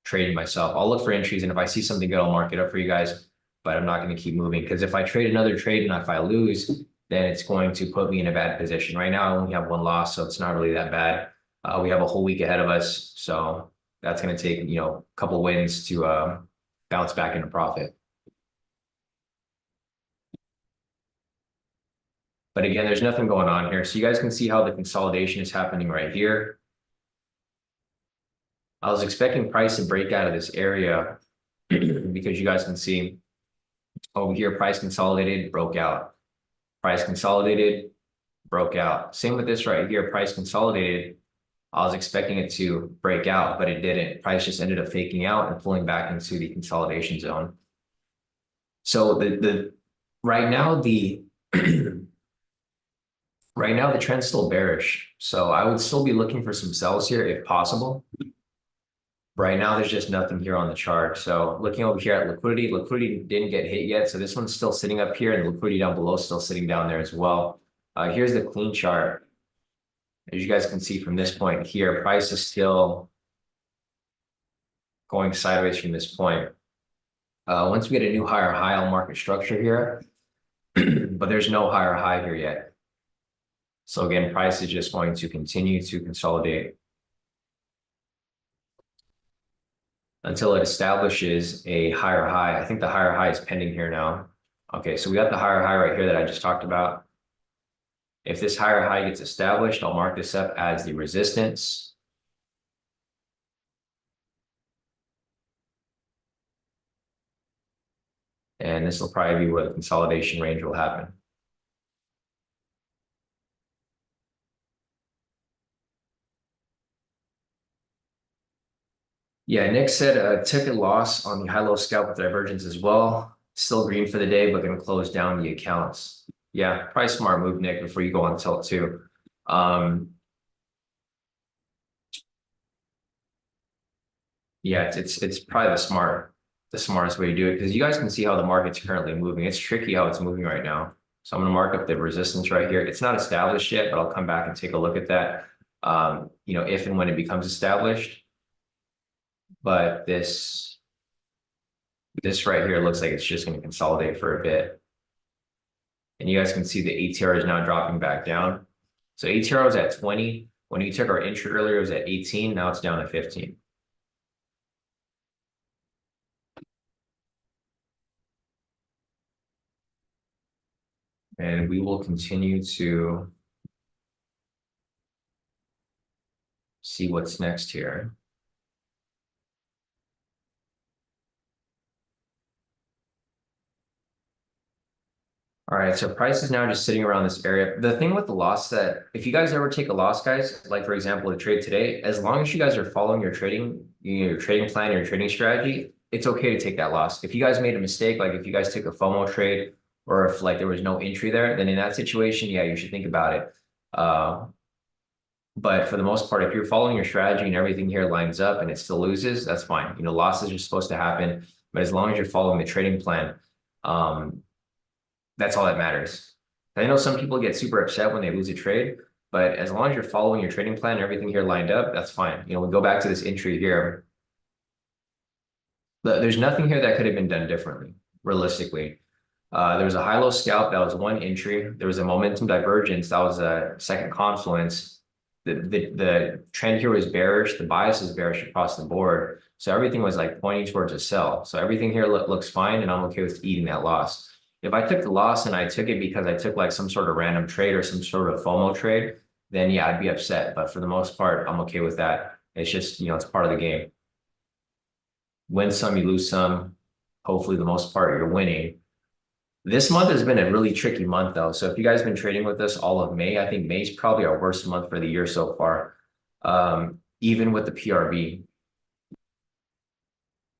trading myself. I'll look for entries, and if I see something good, I'll mark it up for you guys, but I'm not going to keep moving, because if I trade another trade and if I lose, then it's going to put me in a bad position. Right now, I only have one loss, so it's not really that bad. We have a whole week ahead of us, so that's going to take, a couple wins to bounce back into profit. But again, there's nothing going on here. So you guys can see how the consolidation is happening right here. I was expecting price to break out of this area because you guys can see over here, price consolidated, broke out. Price consolidated, broke out. Same with this right here, price consolidated. I was expecting it to break out, but it didn't. Price just ended up faking out and pulling back into the consolidation zone. So the right now the right now the trend's still bearish. So I would still be looking for some sells here if possible. Right now, there's just nothing here on the chart. So looking over here at liquidity, liquidity didn't get hit yet. So this one's still sitting up here and the liquidity down below is still sitting down there as well. Here's the clean chart. As you guys can see from this point here, price is still going sideways from this point. Once we get a new higher high, I'll market structure here, but there's no higher high here yet. So again, price is just going to continue to consolidate until it establishes a higher high. I think the higher high is pending here now. Okay, so we got the higher high right here that I just talked about. If this higher high gets established, I'll mark this up as the resistance. And this will probably be where the consolidation range will happen. Yeah, Nick said took a loss on the high-low scalp with divergence as well. Still green for the day, but going to close down the accounts. Yeah, probably smart move, Nick, before you go on tilt too. Yeah, it's probably the smartest way to do it because you guys can see how the market's currently moving. It's tricky how it's moving right now. So I'm going to mark up the resistance right here. It's not established yet, but I'll come back and take a look at that. If and when it becomes established. But this right here looks like it's just going to consolidate for a bit. And you guys can see the ATR is now dropping back down. So ATR was at 20. When we took our entry earlier, it was at 18. Now it's down to 15. And we will continue to see what's next here. All right, so price is now just sitting around this area. The thing with the loss that if you guys ever take a loss, guys, like for example, the trade today, as long as you guys are following your trading, your trading plan, your trading strategy, it's okay to take that loss. If you guys made a mistake, like if you guys took a FOMO trade or if like there was no entry there, then in that situation, yeah, you should think about it. But for the most part, if you're following your strategy and everything here lines up and it still loses, that's fine. Losses are supposed to happen, but as long as you're following the trading plan, that's all that matters. I know some people get super upset when they lose a trade, but as long as you're following your trading plan and everything here lined up, that's fine. We go back to this entry here. There's nothing here that could have been done differently, realistically. There was a high-low scalp, that was one entry. There was a momentum divergence, that was a second confluence. The trend here was bearish, the bias is bearish across the board. So everything was like pointing towards a sell. So everything here looks fine, and I'm okay with eating that loss. If I took the loss and I took it because I took like some sort of random trade or some sort of FOMO trade, then yeah, I'd be upset. But for the most part, I'm okay with that. It's just, it's part of the game. Win some, you lose some. Hopefully, the most part, you're winning. This month has been a really tricky month, though. So if you guys have been trading with us all of May, I think May is probably our worst month for the year so far, even with the PRB.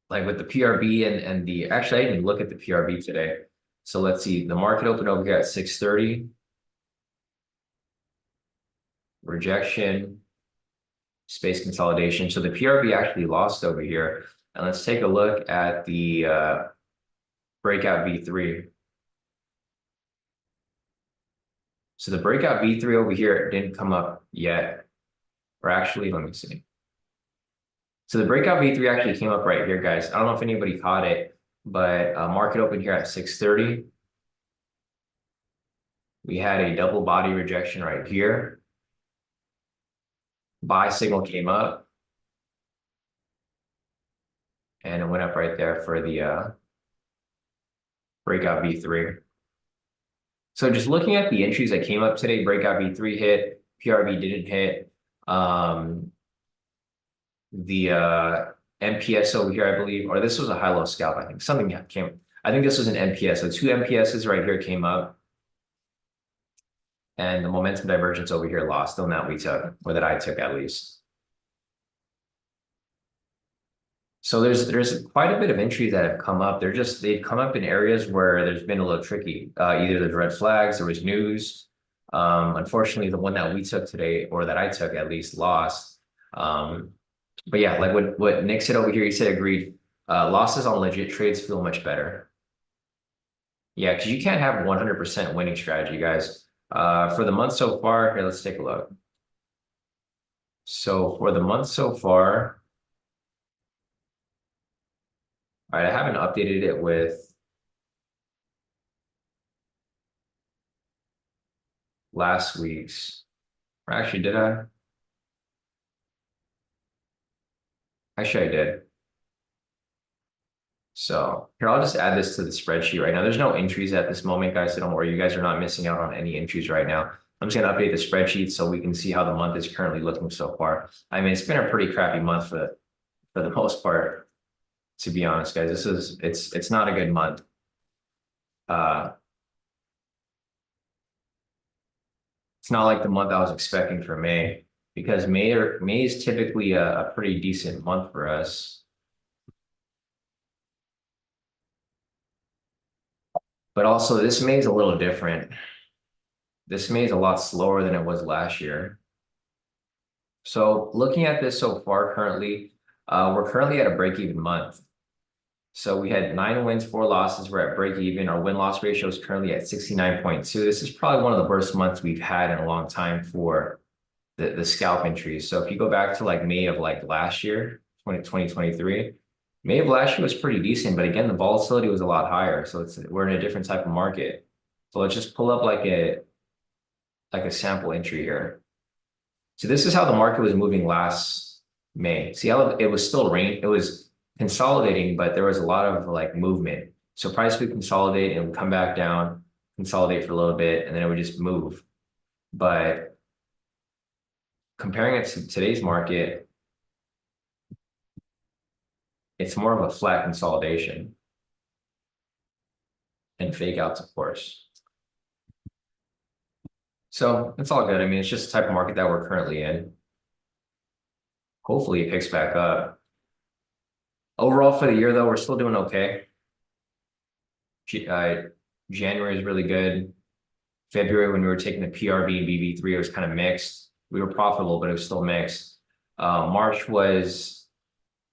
Like with the PRB and the, actually, I didn't even look at the PRB today. So let's see, the market opened over here at 630. Rejection, space consolidation. So the PRB actually lost over here. And let's take a look at the breakout V3. So the breakout V3 over here didn't come up yet. Or actually, let me see. So the breakout V3 actually came up right here, guys. I don't know if anybody caught it, but market opened here at 630. We had a double body rejection right here. buy signal came up and it went up right there for the breakout V3. So just looking at the entries that came up today, breakout V3 hit, PRV didn't hit. The MPS over here, I believe, or this was a high-low scalp, I think. Something came, I think this was an MPS. So two MPSs right here came up. And the momentum divergence over here lost, the one that we took, or that I took at least. So there's quite a bit of entries that have come up. They've come up in areas where there's been a little tricky. Either there's red flags, there was news. Unfortunately, the one that we took today, or that I took at least, lost. But yeah, like what Nick said over here, he said agreed. Losses on legit trades feel much better. Yeah, because you can't have 100% winning strategy, guys. For the month so far, here, let's take a look. So for the month so far, all right, I haven't updated it with last week's. Or actually, did I? Actually, I did. So here, I'll just add this to the spreadsheet right now. There's no entries at this moment, guys, so don't worry. You guys are not missing out on any entries right now. I'm just going to update the spreadsheet so we can see how the month is currently looking so far. I mean, it's been a pretty crappy month for the most part, to be honest, guys. It's not a good month. It's not like the month I was expecting for May, because May is typically a pretty decent month for us. But also this May is a little different. This May is a lot slower than it was last year. So looking at this so far currently, we're currently at a break-even month. So we had 9 wins, 4 losses. We're at break-even. Our win-loss ratio is currently at 69.2. This is probably one of the worst months we've had in a long time for the scalp entries. So if you go back to like May of like last year, 2023, May of last year was pretty decent, but again, the volatility was a lot higher. So we're in a different type of market. So let's just pull up like a sample entry here. So this is how the market was moving last May. See how it was still it was consolidating, but there was a lot of like movement. So price would consolidate and would come back down, consolidate for a little bit, and then it would just move. But comparing it to today's market, it's more of a flat consolidation and fake outs, of course. So it's all good. I mean, it's just the type of market that we're currently in. Hopefully it picks back up. Overall for the year, though, we're still doing okay. January is really good. February, when we were taking the PRV and BB3, it was kind of mixed. We were profitable, but it was still mixed. March was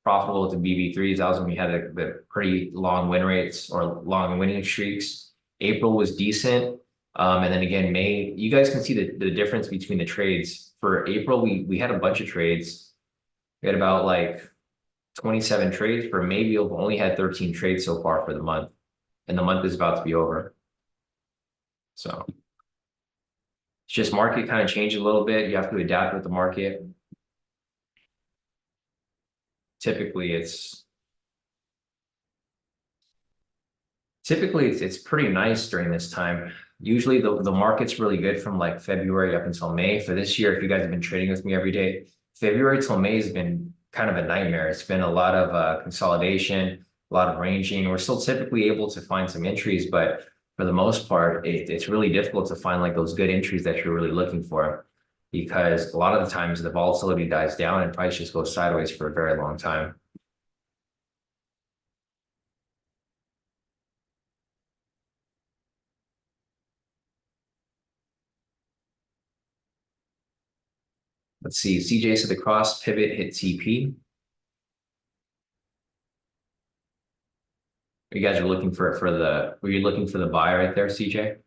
profitable with the BB3s. That was when we had the pretty long win rates or long winning streaks. April was decent. And then again, May, you guys can see the difference between the trades. For April, we had a bunch of trades. We had about like 27 trades. For May, we've only had 13 trades so far for the month. And the month is about to be over. So it's just market kind of changed a little bit. You have to adapt with the market. Typically it's pretty nice during this time. Usually the market's really good from like February up until May. For this year, if you guys have been trading with me every day, February till May has been kind of a nightmare. It's been a lot of consolidation, a lot of ranging. We're still typically able to find some entries, but for the most part, it's really difficult to find like those good entries that you're really looking for, because a lot of the times the volatility dies down and price just goes sideways for a very long time. Let's see, CJ said the cross pivot hit TP. You guys are looking were you looking for the buy right there, CJ?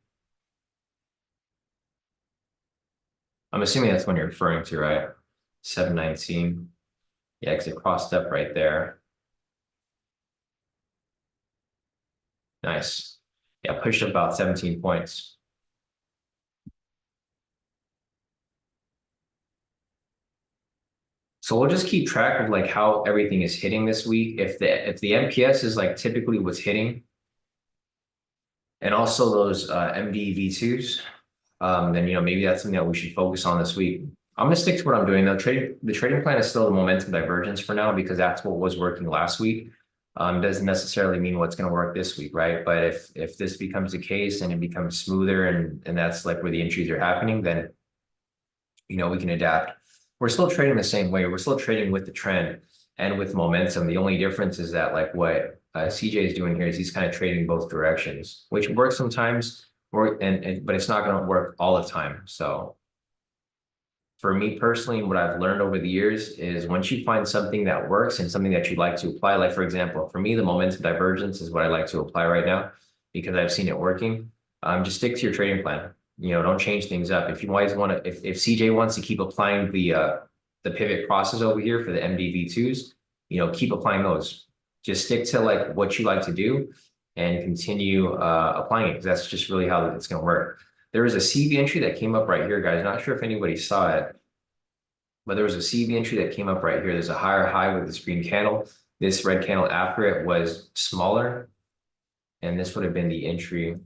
I'm assuming that's what you're referring to, right? 719. Yeah, because it crossed up right there. Nice. Yeah, pushed up about 17 points. So we'll just keep track of like how everything is hitting this week. If the MPS is like typically what's hitting, and also those MDV2s, then maybe that's something that we should focus on this week. I'm gonna stick to what I'm doing though. The trading plan is still the momentum divergence for now because that's what was working last week. Doesn't necessarily mean what's going to work this week, right? But if this becomes the case and it becomes smoother and that's like where the entries are happening, then we can adapt. We're still trading the same way. We're still trading with the trend and with momentum. The only difference is that like what CJ is doing here is he's kind of trading both directions, which works sometimes, but it's not going to work all the time. So for me personally, what I've learned over the years is once you find something that works and something that you'd like to apply, like for example, for me, the momentum divergence is what I like to apply right now because I've seen it working. Just stick to your trading plan. Don't change things up. If you always want to, if CJ wants to keep applying the pivot process over here for the MDV2s, keep applying those. Just stick to like what you like to do and continue applying it because that's just really how it's going to work. There was a CV entry that came up right here, guys. Not sure if anybody saw it, but there was a CV entry that came up right here. There's a higher high with this green candle. This red candle after it was smaller, and this would have been the entry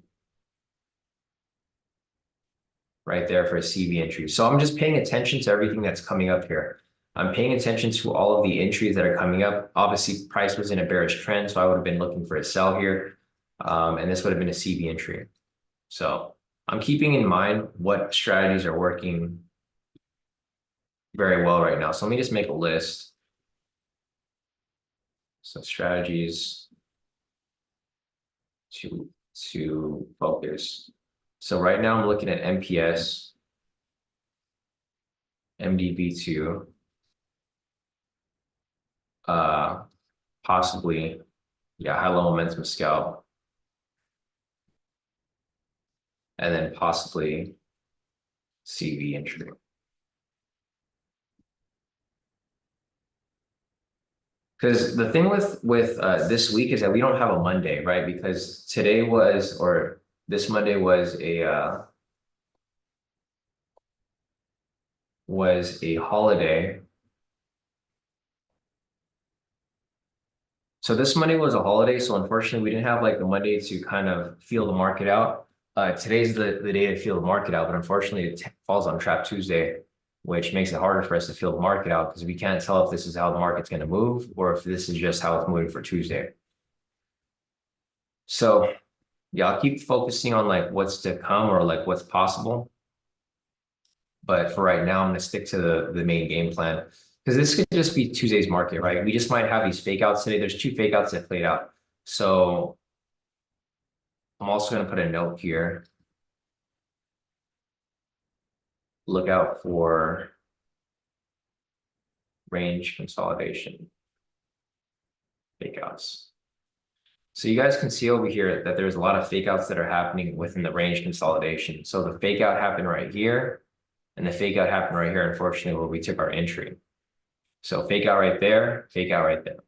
right there for a CV entry. So I'm just paying attention to everything that's coming up here. I'm paying attention to all of the entries that are coming up. Obviously, price was in a bearish trend, so I would have been looking for a sell here, and this would have been a CV entry. So I'm keeping in mind what strategies are working very well right now. So let me just make a list. So strategies to focus. So right now I'm looking at MPS, MDB2, possibly, high-low momentum scalp, and then possibly CV entry. Because the thing with this week is that we don't have a Monday, right? Because this Monday was a holiday. So this Monday was a holiday, so unfortunately we didn't have like the Monday to kind of feel the market out. Today's the day to feel the market out, but unfortunately it falls on Trap Tuesday, which makes it harder for us to feel the market out because we can't tell if this is how the market's going to move or if this is just how it's moving for Tuesday. So I'll keep focusing on like what's to come or like what's possible. But for right now, I'm going to stick to the main game plan because this could just be Tuesday's market, right? We just might have these fake outs today. There's 2 fake outs that played out. So I'm also going to put a note here. Look out for range consolidation fake outs. So you guys can see over here that there's a lot of fake outs that are happening within the range consolidation. So the fake out happened right here, and the fake out happened right here, unfortunately, where we took our entry. So fake out right there, fake out right there.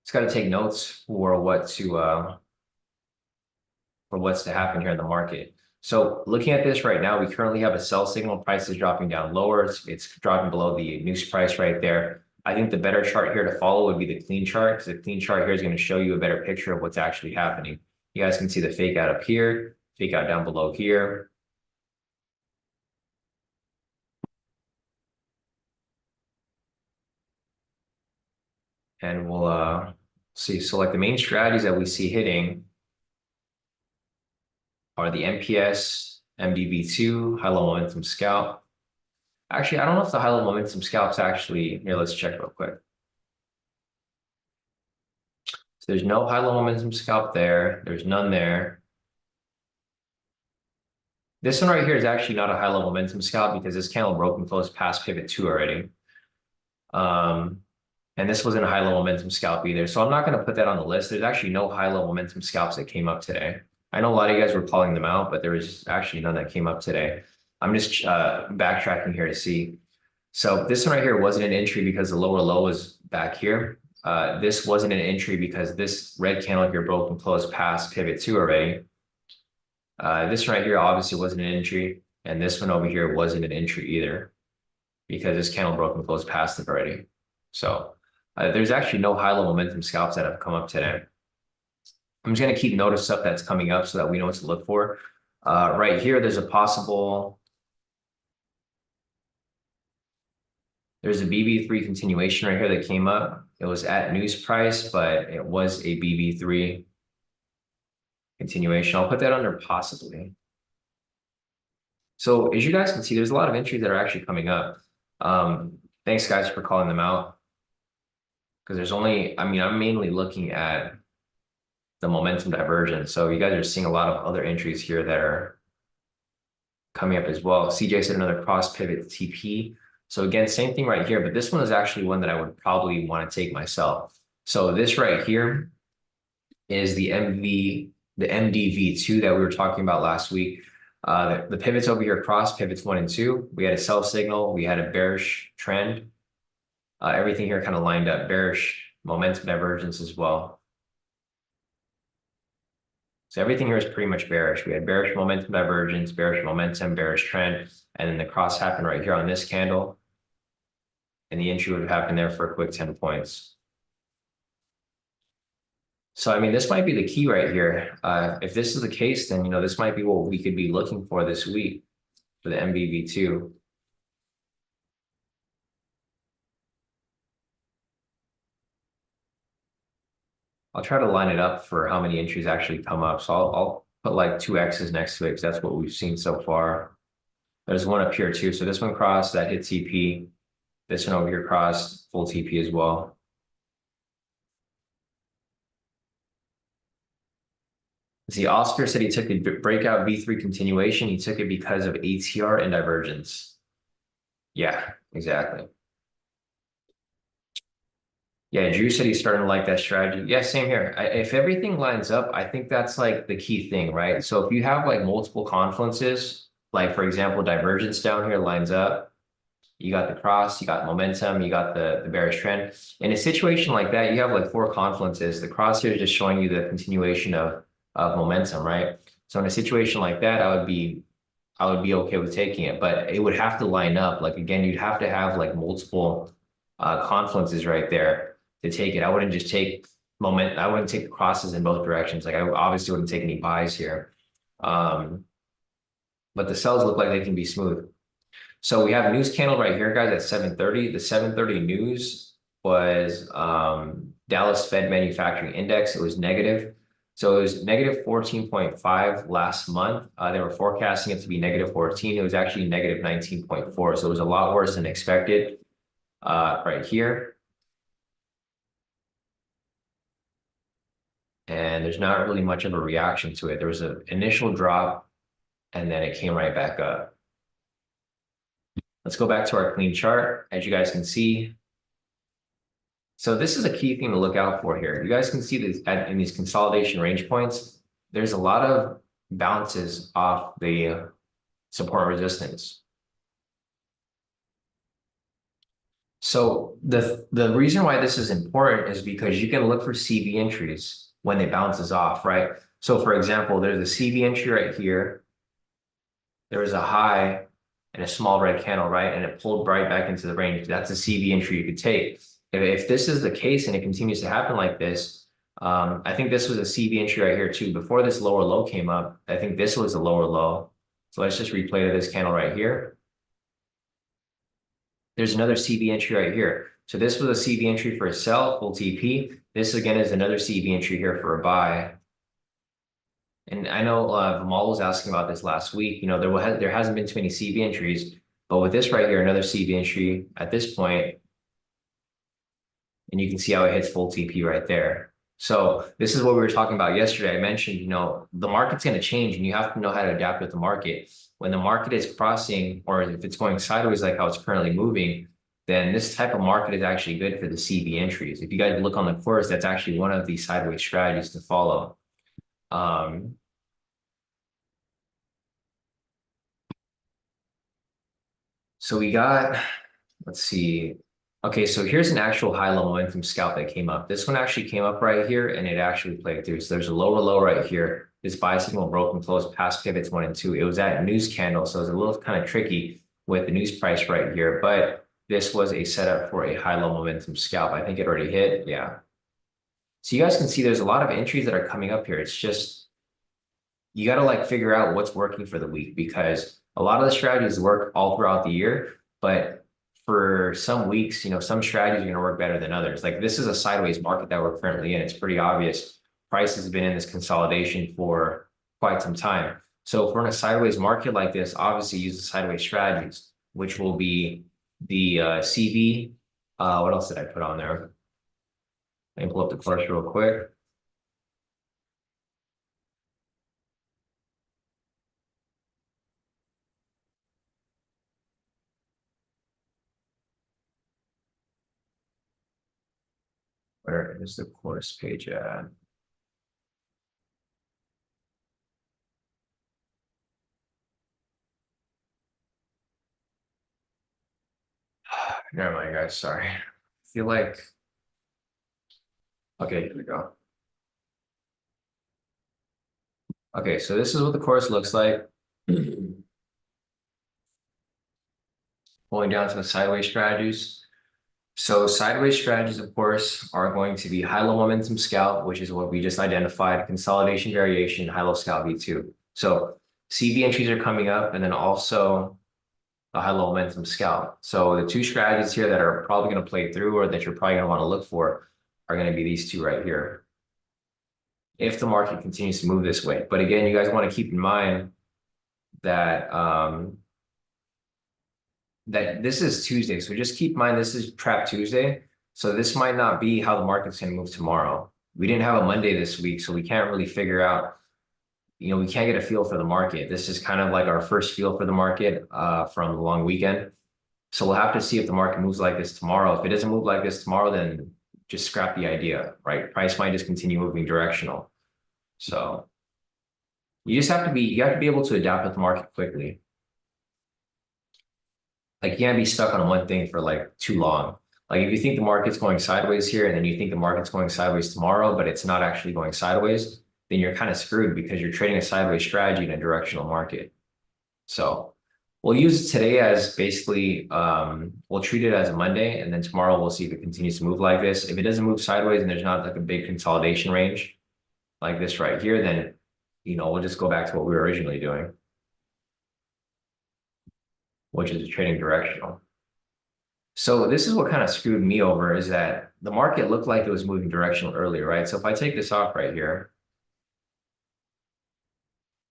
It's got to take notes for what's to happen here in the market. So looking at this right now, we currently have a sell signal. Price is dropping down lower. It's dropping below the news price right there. I think the better chart here to follow would be the clean chart because the clean chart here is going to show you a better picture of what's actually happening. You guys can see the fake out up here, fake out down below here. And we'll see. So like the main strategies that we see hitting are the MPS, MDB2, high-low momentum scalp. Actually, I don't know if the high-low momentum scalp's actually, here, let's check real quick. So there's no high-low momentum scalp there. There's none there. This one right here is actually not a high-low momentum scalp because this candle broke and closed past pivot 2 already. And this wasn't a high-low momentum scalp either. So I'm not going to put that on the list. There's actually no high-low momentum scalps that came up today. I know a lot of you guys were calling them out, but there was actually none that came up today. I'm just backtracking here to see. So this one right here wasn't an entry because the lower low was back here. This wasn't an entry because this red candle here broke and closed past pivot 2 already. This right here obviously wasn't an entry, and this one over here wasn't an entry either. because this candle broke and closed past it already. So there's actually no high level momentum scalps that have come up today. I'm just going to keep note of stuff that's coming up so that we know what to look for. Right here, there's a BB3 continuation right here that came up. It was at news price, but it was a BB3 continuation. I'll put that under possibly. So as you guys can see, there's a lot of entries that are actually coming up. Thanks guys for calling them out. Because there's only, I'm mainly looking at the momentum divergence. So you guys are seeing a lot of other entries here that are coming up as well. CJ said another cross pivot TP. So again, same thing right here, but this one is actually one that I would probably want to take myself. So this right here is the MDV2 that we were talking about last week. The pivots over here, cross pivots 1 and 2. We had a sell signal. We had a bearish trend. Everything here kind of lined up, bearish momentum divergence as well. So everything here is pretty much bearish. We had bearish momentum divergence, bearish momentum, bearish trend, and then the cross happened right here on this candle. And the entry would have happened there for a quick 10 points. So, I mean, this might be the key right here. If this is the case, then, this might be what we could be looking for this week for the MBV2. I'll try to line it up for how many entries actually come up. So I'll put like 2 X's next to it because that's what we've seen so far. There's one up here too. So this one crossed, that hit TP. This one over here crossed, full TP as well. See, Oscar said he took the breakout V3 continuation. He took it because of ATR and divergence. Yeah, exactly. Yeah, Drew said he's starting to like that strategy. Yeah, same here. If everything lines up, I think that's like the key thing, right? So if you have like multiple confluences, like for example, divergence down here lines up, you got the cross, you got momentum, you got the bearish trend. In a situation like that, you have like 4 confluences. The cross here is just showing you the continuation of momentum, right? So in a situation like that, I would be okay with taking it, but it would have to line up. Like again, you'd have to have like multiple confluences right there to take it. I wouldn't just take I wouldn't take the crosses in both directions. Like I obviously wouldn't take any buys here. But the sells look like they can be smooth. So we have a news candle right here, guys, at 7:30. The 7:30 news was Dallas Fed Manufacturing Index. It was negative. So it was negative 14.5 last month. They were forecasting it to be negative 14. It was actually negative 19.4. So it was a lot worse than expected right here. And there's not really much of a reaction to it. There was an initial drop, and then it came right back up. Let's go back to our clean chart. As you guys can see, so this is a key thing to look out for here. You guys can see this in these consolidation range points, there's a lot of bounces off the support resistance. So the reason why this is important is because you can look for CV entries when it bounces off, right? So for example, there's a CV entry right here. There was a high and a small red candle, right? And it pulled right back into the range. That's a CV entry you could take. If this is the case and it continues to happen like this, I think this was a CV entry right here too. Before this lower low came up, I think this was a lower low. So let's just replay to this candle right here. There's another CV entry right here. So this was a CV entry for a sell, full TP. This again is another CV entry here for a buy. And I know Vimal was asking about this last week. There hasn't been too many CV entries, but with this right here, another CV entry at this point, and you can see how it hits full TP right there. So this is what we were talking about yesterday. I mentioned, the market's going to change and you have to know how to adapt with the market. When the market is crossing, or if it's going sideways like how it's currently moving, then this type of market is actually good for the CV entries. If you guys look on the course, that's actually one of the sideways strategies to follow. So we got, let's see. Okay, so here's an actual high level momentum scalp that came up. This one actually came up right here and it actually played through. So there's a lower low right here. This buy signal broke and closed past pivots 1 and 2. It was at news candle, so it was a little kind of tricky. with the news price right here, but this was a setup for a high level momentum scalp. I think it already hit. Yeah. So you guys can see there's a lot of entries that are coming up here. It's just, you got to like figure out what's working for the week, because a lot of the strategies work all throughout the year, but for some weeks, some strategies are going to work better than others. Like this is a sideways market that we're currently in. It's pretty obvious. Price has been in this consolidation for quite some time. So if we're in a sideways market like this, obviously use the sideways strategies, which will be the CV. What else did I put on there? Let me pull up the course real quick. Where is the course page at? Never mind, guys. Sorry. I feel like, okay, here we go. Okay, so this is what the course looks like. Going down to the sideways strategies. So sideways strategies, of course, are going to be high-low momentum scalp, which is what we just identified, consolidation variation, high-low scalp V2. So CV entries are coming up, and then also a high-low momentum scalp. So the two strategies here that are probably going to play through, or that you're probably going to want to look for, are going to be these two right here, if the market continues to move this way. But again, you guys want to keep in mind that that this is Tuesday. So just keep in mind, this is Trap Tuesday. So this might not be how the market's going to move tomorrow. We didn't have a Monday this week, so we can't really figure out, we can't get a feel for the market. This is kind of like our first feel for the market from the long weekend. So we'll have to see if the market moves like this tomorrow. If it doesn't move like this tomorrow, then just scrap the idea, right? Price might just continue moving directional. So you have to be able to adapt with the market quickly. Like you can't be stuck on one thing for like too long. Like if you think the market's going sideways here, and then you think the market's going sideways tomorrow, but it's not actually going sideways, then you're kind of screwed, because you're trading a sideways strategy in a directional market. So we'll use today as basically, we'll treat it as a Monday, and then tomorrow we'll see if it continues to move like this. If it doesn't move sideways and there's not like a big consolidation range like this right here, then, we'll just go back to what we were originally doing, which is trading directional. So this is what kind of screwed me over, is that the market looked like it was moving directional earlier, right? So if I take this off right here,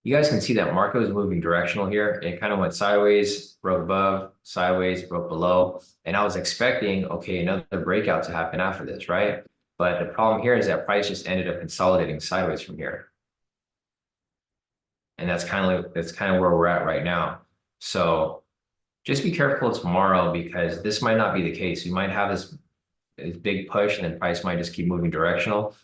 you guys can see that market was moving directional here. It kind of went sideways, broke above, sideways, broke below. And I was expecting, okay, another breakout to happen after this, right? But the problem here is that price just ended up consolidating sideways from here. And that's kind of where we're at right now. So just be careful tomorrow, because this might not be the case. You might have this big push, and then price might just keep moving directional.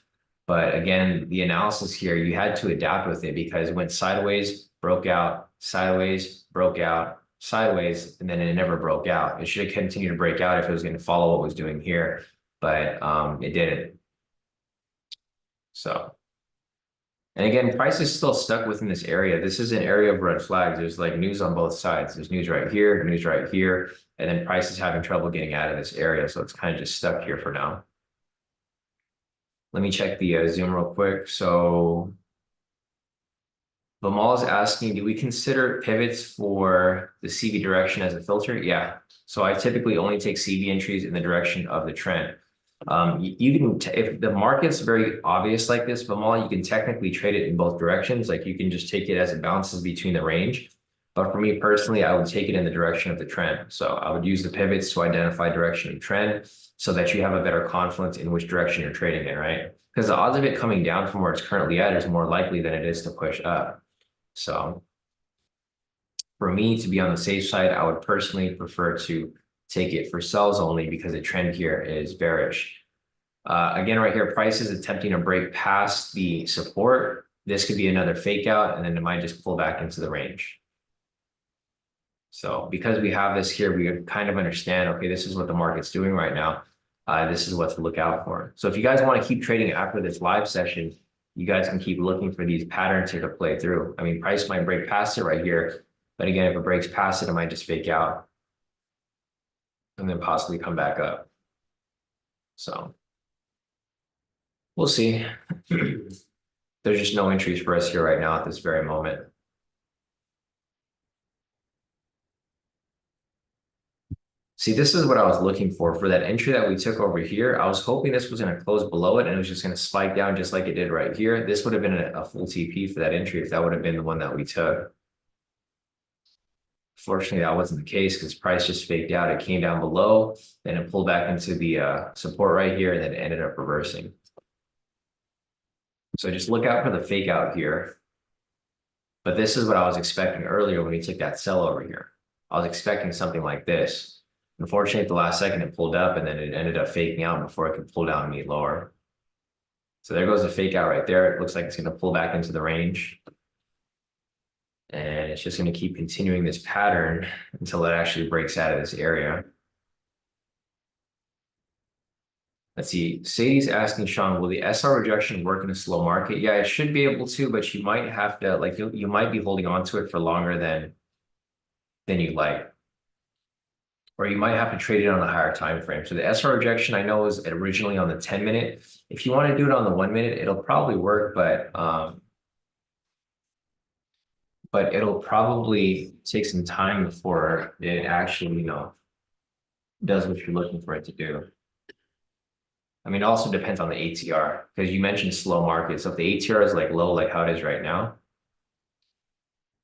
But again, the analysis here, you had to adapt with it, because it went sideways, broke out, sideways, broke out, sideways, and then it never broke out. It should have continued to break out if it was going to follow what it was doing here, but it didn't. So, and again, price is still stuck within this area. This is an area of red flags. There's like news on both sides. There's news right here, news right here, and then price is having trouble getting out of this area. So it's kind of just stuck here for now. Let me check the Zoom real quick. So Vimal is asking, do we consider pivots for the CV direction as a filter? Yeah. So I typically only take CV entries in the direction of the trend. You can, if the market's very obvious like this, Vimal, you can technically trade it in both directions. Like you can just take it as it bounces between the range. But for me personally, I would take it in the direction of the trend. So I would use the pivots to identify direction of trend, so that you have a better confidence in which direction you're trading in, right? Because the odds of it coming down from where it's currently at is more likely than it is to push up. So for me, to be on the safe side, I would personally prefer to take it for sells only, because the trend here is bearish. Again, right here, price is attempting to break past the support. This could be another fake out, and then it might just pull back into the range. So because we have this here, we kind of understand, okay, this is what the market's doing right now. This is what to look out for. So if you guys want to keep trading after this live session, you guys can keep looking for these patterns here to play through. I mean, price might break past it right here, But again, if it breaks past it, it might just fake out and then possibly come back up. So we'll see. There's just no entries for us here right now at this very moment. See, this is what I was looking for that entry that we took over here. I was hoping this was going to close below it and it was just going to spike down just like it did right here. This would have been a full TP for that entry if that would have been the one that we took. Fortunately, that wasn't the case because price just faked out. It came down below, then it pulled back into the support right here, and then it ended up reversing. So just look out for the fake out here. But this is what I was expecting earlier when we took that sell over here. I was expecting something like this. Unfortunately, at the last second, it pulled up and then it ended up faking out before it could pull down and meet lower. So there goes the fake out right there. It looks like it's going to pull back into the range. And it's just going to keep continuing this pattern until it actually breaks out of this area. Let's see. Sadie's asking Sean, will the SR rejection work in a slow market? Yeah, it should be able to, but you might have to, like, you might be holding on to it for longer than you'd like. Or you might have to trade it on a higher time frame. So the SR rejection I know was originally on the 10-minute. If you want to do it on the 1 minute, it'll probably work, but it'll probably take some time before it actually, does what you're looking for it to do. I mean, it also depends on the ATR because you mentioned slow market. So if the ATR is like low, like how it is right now,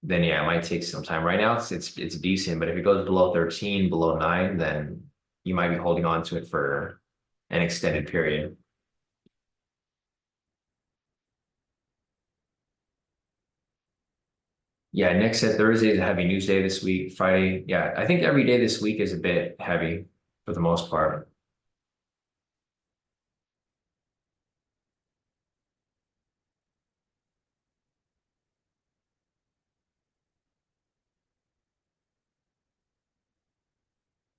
then yeah, it might take some time. Right now, it's decent, but if it goes below 13, below 9, then you might be holding on to it for an extended period. Yeah, Nick said Thursday is a heavy news day this week. Friday, yeah, I think every day this week is a bit heavy for the most part.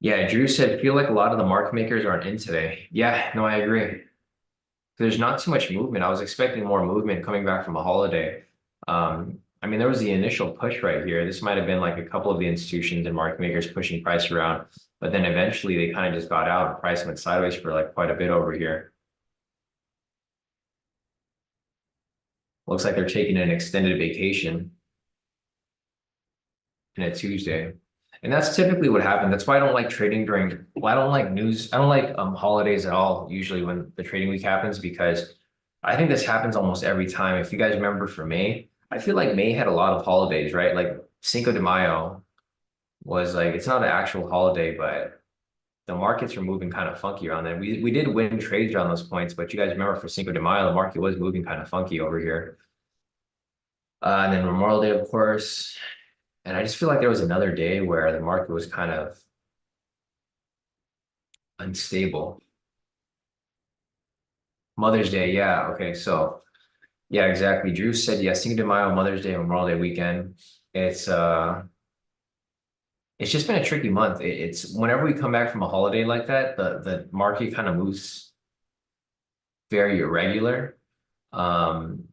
Yeah, Drew said, feel like a lot of the market makers aren't in today. Yeah, no, I agree. There's not too much movement. I was expecting more movement coming back from a holiday. I mean, there was the initial push right here. This might have been like a couple of the institutions and market makers pushing price around, but then eventually they kind of just got out and price went sideways for like quite a bit over here. Looks like they're taking an extended vacation in a Tuesday. And that's typically what happened. That's why I don't like trading during, well, I don't like news. I don't like holidays at all, usually when the trading week happens, because I think this happens almost every time. If you guys remember for May, I feel like May had a lot of holidays, right? Like Cinco de Mayo was like, it's not an actual holiday, but the markets were moving kind of funky around then. We did win trades around those points, but you guys remember for Cinco de Mayo, the market was moving kind of funky over here. And then Memorial Day, of course. And I just feel like there was another day where the market was kind of unstable. Mother's Day, yeah. Okay, so yeah, exactly. Drew said, yeah, Cinco de Mayo, Mother's Day, Memorial Day weekend. It's just been a tricky month. It's whenever we come back from a holiday like that, the market kind of moves very irregular. Um,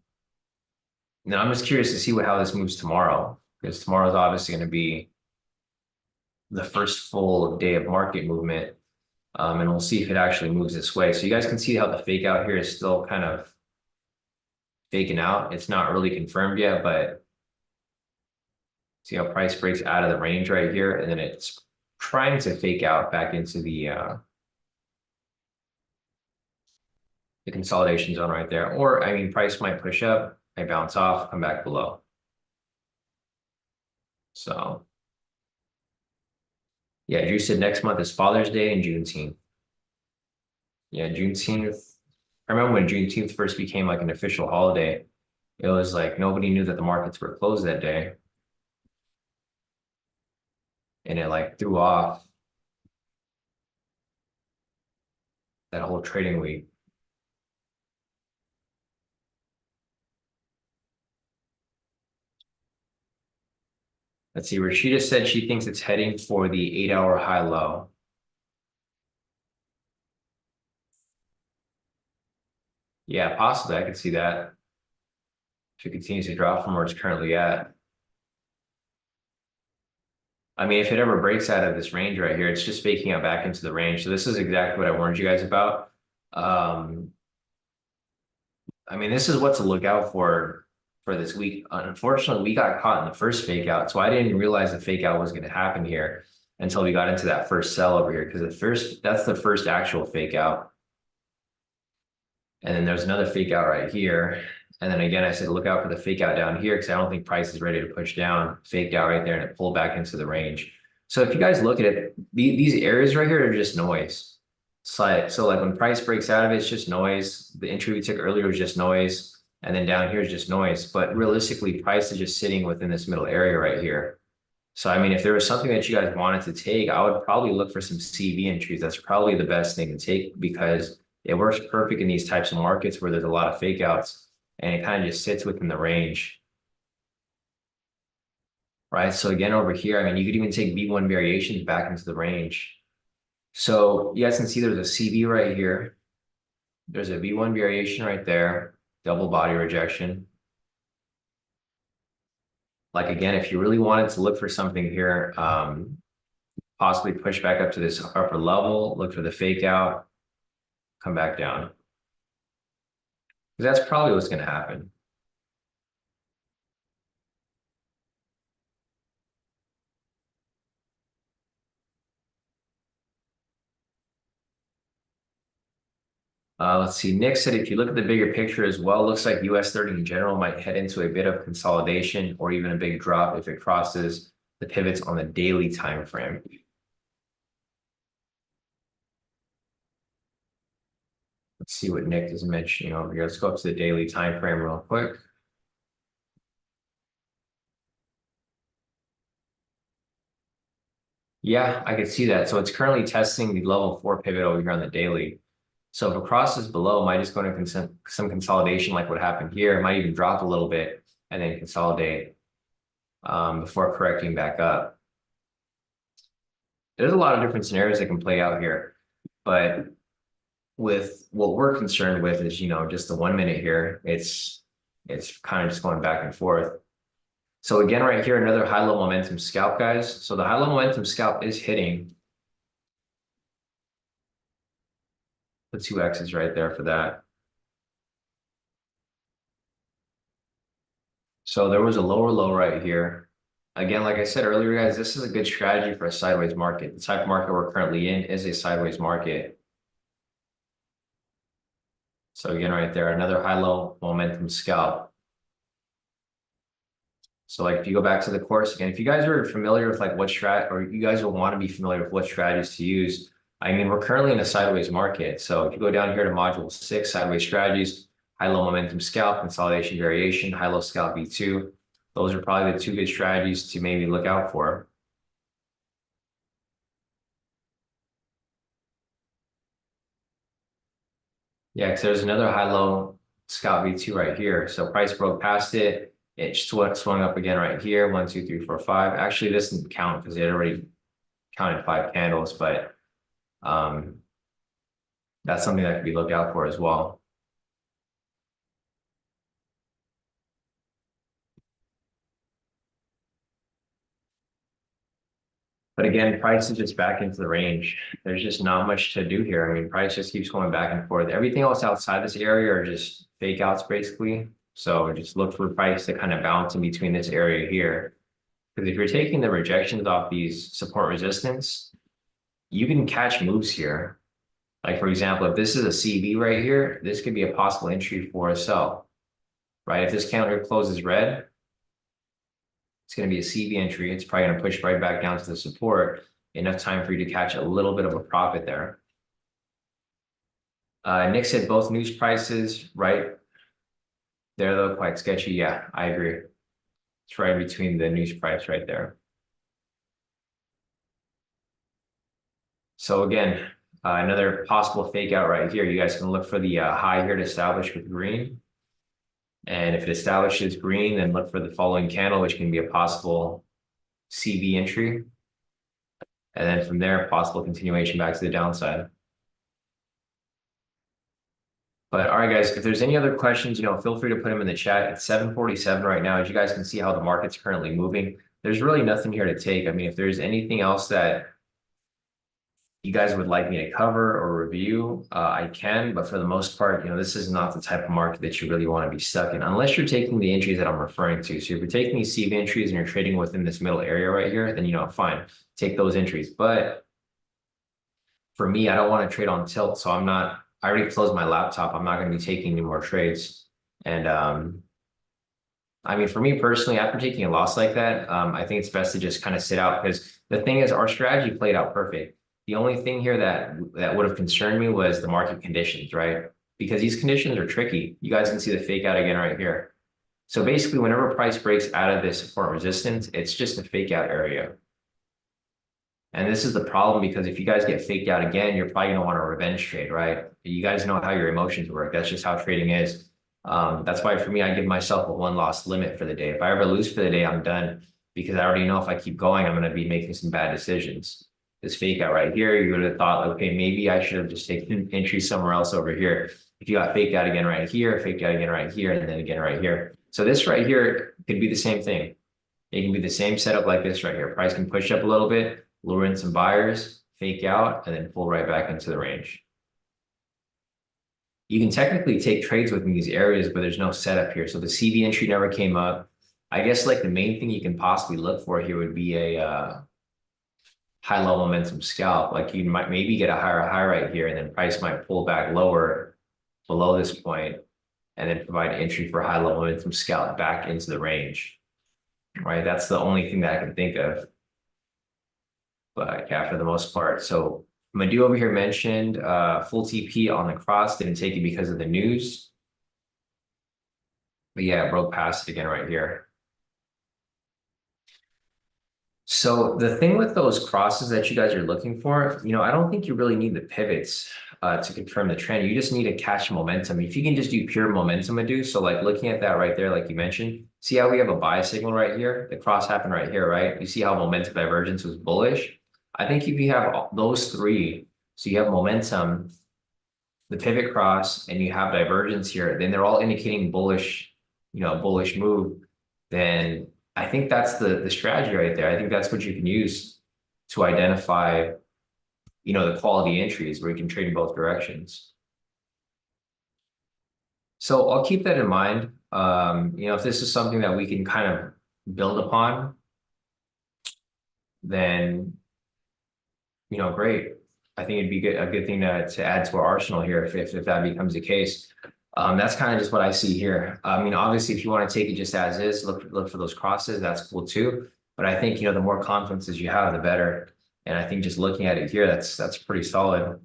Now I'm just curious to see how this moves tomorrow, because tomorrow is obviously going to be the first full day of market movement. And we'll see if it actually moves this way. So you guys can see how the fake out here is still kind of faking out. It's not really confirmed yet, but see how price breaks out of the range right here, and then it's trying to fake out back into the consolidation zone right there. Or I mean, price might push up, might bounce off, come back below. So yeah, Drew said next month is Father's Day and Juneteenth. Yeah, Juneteenth. I remember when Juneteenth first became like an official holiday, it was like nobody knew that the markets were closed that day. And it like threw off that whole trading week. Let's see, Rashida said she thinks it's heading for the 8-hour high low. Yeah, possibly. I could see that. If it continues to drop from where it's currently at. I mean, if it ever breaks out of this range right here, it's just faking out back into the range. So this is exactly what I warned you guys about. Um, I mean, this is what to look out for this week. Unfortunately, we got caught in the first fake out, so I didn't realize the fake out was going to happen here until we got into that first sell over here, because that's the first actual fake out. And then there's another fake out right here. And then again, I said, look out for the fake out down here because I don't think price is ready to push down. Faked out right there and it pulled back into the range. So if you guys look at it, these areas right here are just noise. So like when price breaks out of it, it's just noise. The entry we took earlier was just noise. And then down here is just noise. But realistically, price is just sitting within this middle area right here. So, I mean, if there was something that you guys wanted to take, I would probably look for some CV entries. That's probably the best thing to take because it works perfect in these types of markets where there's a lot of fake outs and it kind of just sits within the range. Right. So again, over here, I mean, you could even take V1 variations back into the range. So you guys can see there's a CV right here. There's a V1 variation right there, double body rejection. Like, again, if you really wanted to look for something here, possibly push back up to this upper level, look for the fake out, come back down. Because that's probably what's going to happen. Let's see. Nick said if you look at the bigger picture as well, looks like US30 in general might head into a bit of consolidation or even a big drop if it crosses the pivots on the daily time frame. Let's see what Nick is mentioning over here. Let's go up to the daily time frame real quick. Yeah, I could see that. So it's currently testing the level 4 pivot over here on the daily. So if it crosses below, it might just go into some consolidation like what happened here. It might even drop a little bit and then consolidate before correcting back up. There's a lot of different scenarios that can play out here, but with what we're concerned with is, just the 1 minute here, it's kind of just going back and forth. So again, right here, another high level momentum scalp, guys. So the high level momentum scalp is hitting the 2X's right there for that. So there was a lower low right here. Again, like I said earlier, guys, this is a good strategy for a sideways market. The type of market we're currently in is a sideways market. So again, right there, another high low momentum scalp. So like if you go back to the course again, if you guys are familiar with like what strat, or you guys will want to be familiar with what strategies to use. I mean, we're currently in a sideways market. So if you go down here to module 6, sideways strategies, high low momentum scalp, consolidation variation, high low scalp V2. Those are probably the two good strategies to maybe look out for. Yeah, because there's another high low scalp V2 right here. So price broke past it. It swung up again right here. 1, 2, 3, 4, 5. Actually, this didn't count because it had already counted 5 candles, but that's something that could be looked out for as well. But again, price is just back into the range. There's just not much to do here. I mean, price just keeps going back and forth. Everything else outside this area are just fake outs, basically. So just look for price to kind of bounce in between this area here. Because if you're taking the rejections off these support resistance, you can catch moves here. Like, for example, if this is a CV right here, this could be a possible entry for a sell, right? If this candle here closes red, it's going to be a CV entry. It's probably going to push right back down to the support. Enough time for you to catch a little bit of a profit there. Nick said both news prices, right? They're though quite sketchy. Yeah, I agree. It's right between the news price right there. So again, another possible fake out right here. You guys can look for the high here to establish with green. And if it establishes green, then look for the following candle, which can be a possible CV entry. And then from there, possible continuation back to the downside. But all right, guys, if there's any other questions, feel free to put them in the chat. It's 7:47 right now. As you guys can see how the market's currently moving. there's really nothing here to take. I mean, if there's anything else that you guys would like me to cover or review, I can, but for the most part, this is not the type of market that you really want to be stuck in, unless you're taking the entries that I'm referring to. So if you're taking these CV entries and you're trading within this middle area right here, then, fine, take those entries. But for me, I don't want to trade on tilt, so I already closed my laptop. I'm not going to be taking any more trades. And I mean, for me personally, after taking a loss like that, I think it's best to just kind of sit out, because the thing is, our strategy played out perfect. The only thing here that would have concerned me was the market conditions, right? Because these conditions are tricky. You guys can see the fake out again right here. So basically, whenever price breaks out of this support resistance, it's just a fake out area. And this is the problem, because if you guys get faked out again, you're probably going to want a revenge trade, right? You guys know how your emotions work. That's just how trading is. That's why for me, I give myself a one loss limit for the day. If I ever lose for the day, I'm done, because I already know if I keep going, I'm going to be making some bad decisions. This fake out right here, you would have thought, okay, maybe I should have just taken entry somewhere else over here. If you got faked out again right here, faked out again right here, and then again right here. So this right here could be the same thing. It can be the same setup like this right here. Price can push up a little bit, lure in some buyers, fake out, and then pull right back into the range. You can technically take trades within these areas, but there's no setup here. So the CV entry never came up. I guess like the main thing you can possibly look for here would be a high low momentum scalp. Like you might maybe get a higher high right here, and then price might pull back lower below this point, and then provide entry for high low momentum scalp back into the range, right? That's the only thing that I can think of. But yeah, for the most part. So Madhu over here mentioned full TP on the cross, didn't take it because of the news. But yeah, it broke past it again right here. So the thing with those crosses that you guys are looking for, I don't think you really need the pivots to confirm the trend. You just need to catch momentum. If you can just do pure momentum, Madhu. So like looking at that right there, like you mentioned, see how we have a buy signal right here? The cross happened right here, right? You see how momentum divergence was bullish? I think if you have those three, so you have momentum, the pivot cross, and you have divergence here, then they're all indicating bullish, bullish move, then I think that's the strategy right there. I think that's what you can use to identify, the quality entries where you can trade in both directions. So I'll keep that in mind. If this is something that we can kind of build upon, then, great. I think it'd be a good thing to add to our arsenal here if that becomes the case. That's kind of just what I see here. I mean, obviously, if you want to take it just as is, look for those crosses, that's cool too. But I think, the more confidences you have, the better. And I think just looking at it here, that's pretty solid.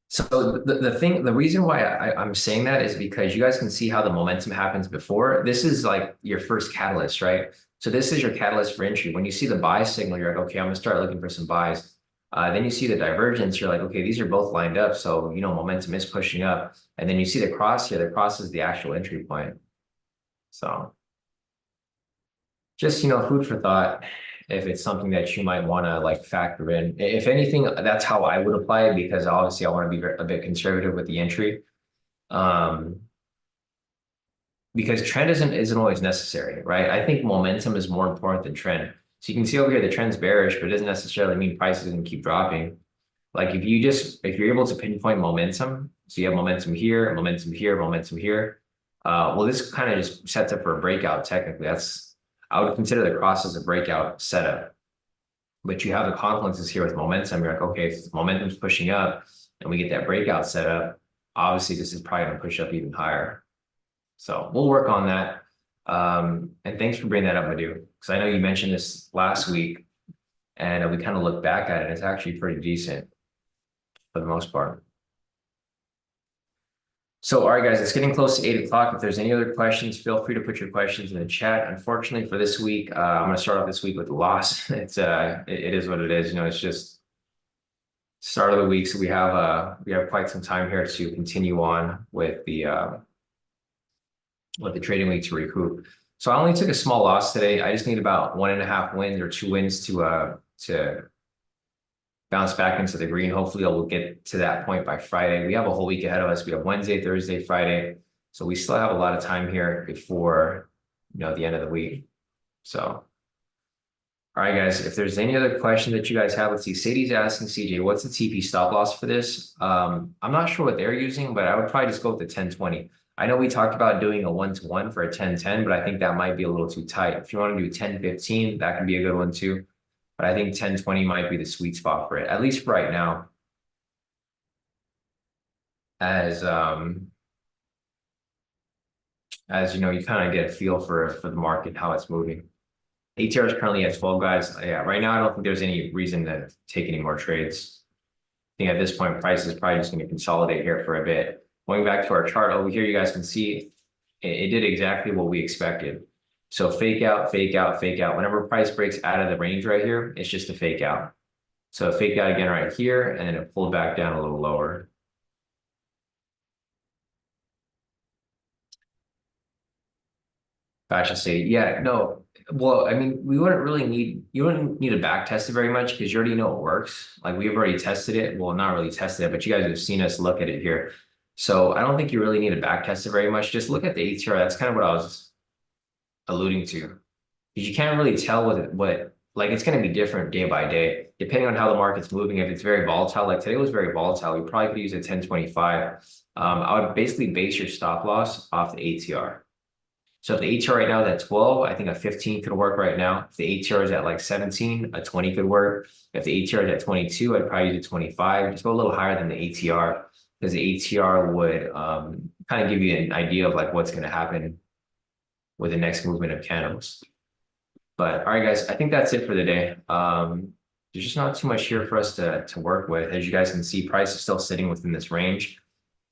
So the reason why I'm saying that is because you guys can see how the momentum happens before. This is like your first catalyst, right? So this is your catalyst for entry. When you see the buy signal, you're like, okay, I'm gonna start looking for some buys. Then you see the divergence, you're like, okay, these are both lined up. So, momentum is pushing up. And then you see the cross here, the cross is the actual entry point. So just, food for thought if it's something that you might want to like factor in. If anything, that's how I would apply it, because obviously I want to be a bit conservative with the entry. Because trend isn't always necessary, right? I think momentum is more important than trend. So you can see over here, the trend's bearish, but it doesn't necessarily mean prices can keep dropping. Like if you're able to pinpoint momentum, so you have momentum here, momentum here, momentum here. Well, this kind of just sets up for a breakout. Technically, I would consider the cross as a breakout setup. But you have the confluences here with momentum. You're like, okay, if momentum's pushing up and we get that breakout set up, obviously this is probably going to push up even higher. So we'll work on that. And thanks for bringing that up, Madhu, because I know you mentioned this last week, and we kind of look back at it. It's actually pretty decent for the most part. So, all right, guys, it's getting close to 8 o'clock. If there's any other questions, feel free to put your questions in the chat. Unfortunately, for this week, I'm going to start off this week with a loss. It is what it is. It's just start of the week, so we have quite some time here to continue on with the trading week to recoup. So I only took a small loss today. I just need about 1.5 wins or 2 wins to bounce back into the green. Hopefully we'll get to that point by Friday. We have a whole week ahead of us. We have Wednesday, Thursday, Friday. So we still have a lot of time here before the end of the week. So. All right, guys, if there's any other question that you guys have, let's see. Sadie's asking CJ, what's the TP stop loss for this? I'm not sure what they're using, but I would probably just go with the 1020. I know we talked about doing a 1-to-1 for a 10-10, but I think that might be a little too tight. If you want to do 10-15, that can be a good one too. But I think 10-20 might be the sweet spot for it, at least for right now. As you kind of get a feel for the market, how it's moving. ATR is currently at 12, guys. Yeah, right now I don't think there's any reason to take any more trades. I think at this point, price is probably just going to consolidate here for a bit. Going back to our chart over here, you guys can see it did exactly what we expected. So fake out, fake out, fake out. Whenever price breaks out of the range right here, it's just a fake out. So fake out again right here, and then it pulled back down a little lower. Fashion State, yeah, no. Well, I mean, you wouldn't need to back test it very much because you already know it works. Like we've already tested it. Well, not really tested it, but you guys have seen us look at it here. So I don't think you really need to back test it very much. Just look at the ATR. That's kind of what I was alluding to. Because you can't really tell what like it's going to be different day by day, depending on how the market's moving. If it's very volatile, like today was very volatile, we probably could use a 1025. I would basically base your stop loss off the ATR. So if the ATR right now is at 12, I think a 15 could work right now. If the ATR is at like 17, a 20 could work. If the ATR is at 22, I'd probably use a 25. Just go a little higher than the ATR because the ATR would kind of give you an idea of like what's going to happen with the next movement of candles. But all right, guys, I think that's it for the day. There's just not too much here for us to work with. As you guys can see, price is still sitting within this range.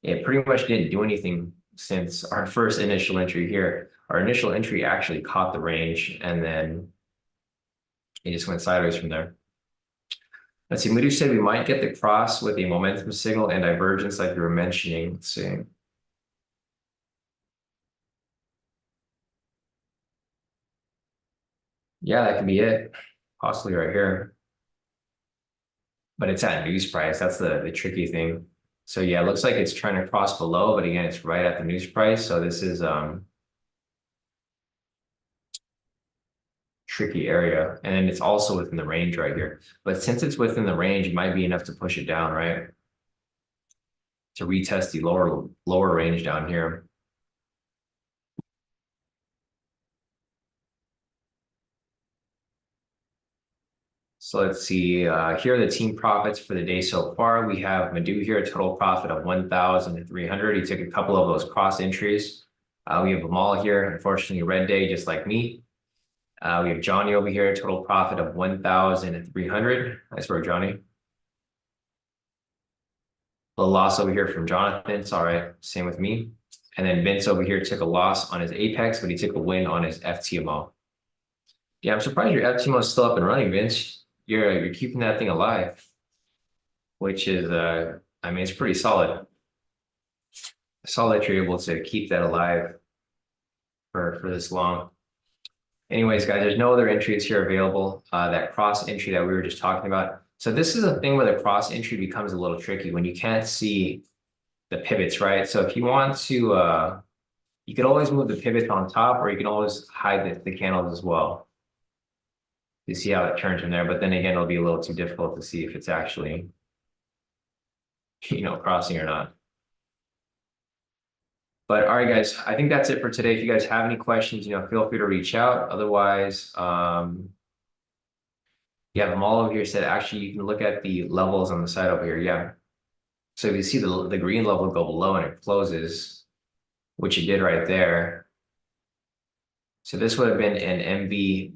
It pretty much didn't do anything since our first initial entry here. Our initial entry actually caught the range and then it just went sideways from there. Let's see, Mudu said we might get the cross with a momentum signal and divergence like you were mentioning. Let's see. Yeah, that could be it. Possibly right here. But it's at news price. That's the tricky thing. So yeah, it looks like it's trying to cross below, but again, it's right at the news price. So this is tricky area. And it's also within the range right here. But since it's within the range, it might be enough to push it down, right? To retest the lower range down here. So let's see, here are the team profits for the day so far. We have Madhu here, a total profit of 1,300. He took a couple of those cross entries. We have Amal here, unfortunately, red day, just like me. We have Johnny over here, total profit of 1,300. Nice work, Johnny. A little loss over here from Jonathan. It's all right. Same with me. And then Vince over here took a loss on his Apex, but he took a win on his FTMO. Yeah, I'm surprised your FTMO is still up and running, Vince. You're keeping that thing alive, which is, I mean, it's pretty solid. I saw that you're able to keep that alive for this long. Anyways, guys, there's no other entries here available. That cross entry that we were just talking about. So this is a thing where the cross entry becomes a little tricky when you can't see the pivots, right? So if you want to, you could always move the pivots on top, or you can always hide the candles as well. You see how it turns from there, but then again, it'll be a little too difficult to see if it's actually, crossing or not. But all right, guys, I think that's it for today. If you guys have any questions, feel free to reach out. Otherwise, yeah, Amal over here said, actually, you can look at the levels on the side over here. Yeah. So if you see the green level go below and it closes, which it did right there. So this would have been an MV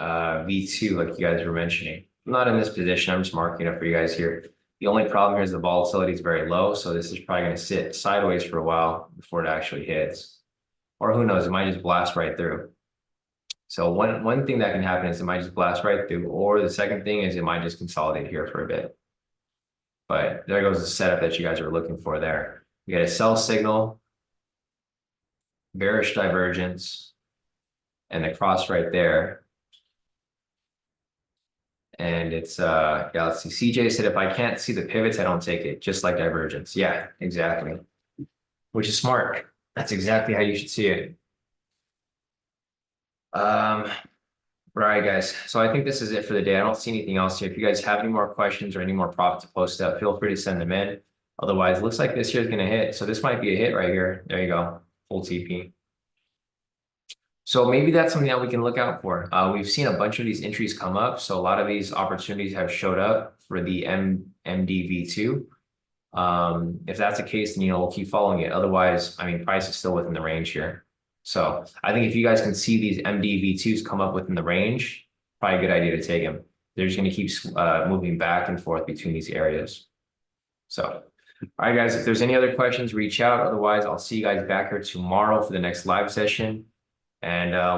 V2, like you guys were mentioning. I'm not in this position. I'm just marking it for you guys here. The only problem here is the volatility is very low. So this is probably going to sit sideways for a while before it actually hits. Or who knows, it might just blast right through. So one thing that can happen is it might just blast right through. Or the second thing is it might just consolidate here for a bit. But there goes the setup that you guys are looking for there. We get a sell signal, bearish divergence, and the cross right there. And it's, yeah, let's see. CJ said, if I can't see the pivots, I don't take it, just like divergence. Yeah, exactly. Which is smart. That's exactly how you should see it. All right, guys. So I think this is it for the day. I don't see anything else here. If you guys have any more questions or any more profit to post up, feel free to send them in. Otherwise, it looks like this here is going to hit. So this might be a hit right here. There you go. Full TP. So maybe that's something that we can look out for. We've seen a bunch of these entries come up. So a lot of these opportunities have showed up for the MDV2. If that's the case, then, we'll keep following it. Otherwise, I mean, price is still within the range here. So I think if you guys can see these MDV2s come up within the range, probably a good idea to take them. They're just going to keep moving back and forth between these areas. So, all right, guys, if there's any other questions, reach out. Otherwise, I'll see you guys back here tomorrow for the next live session. And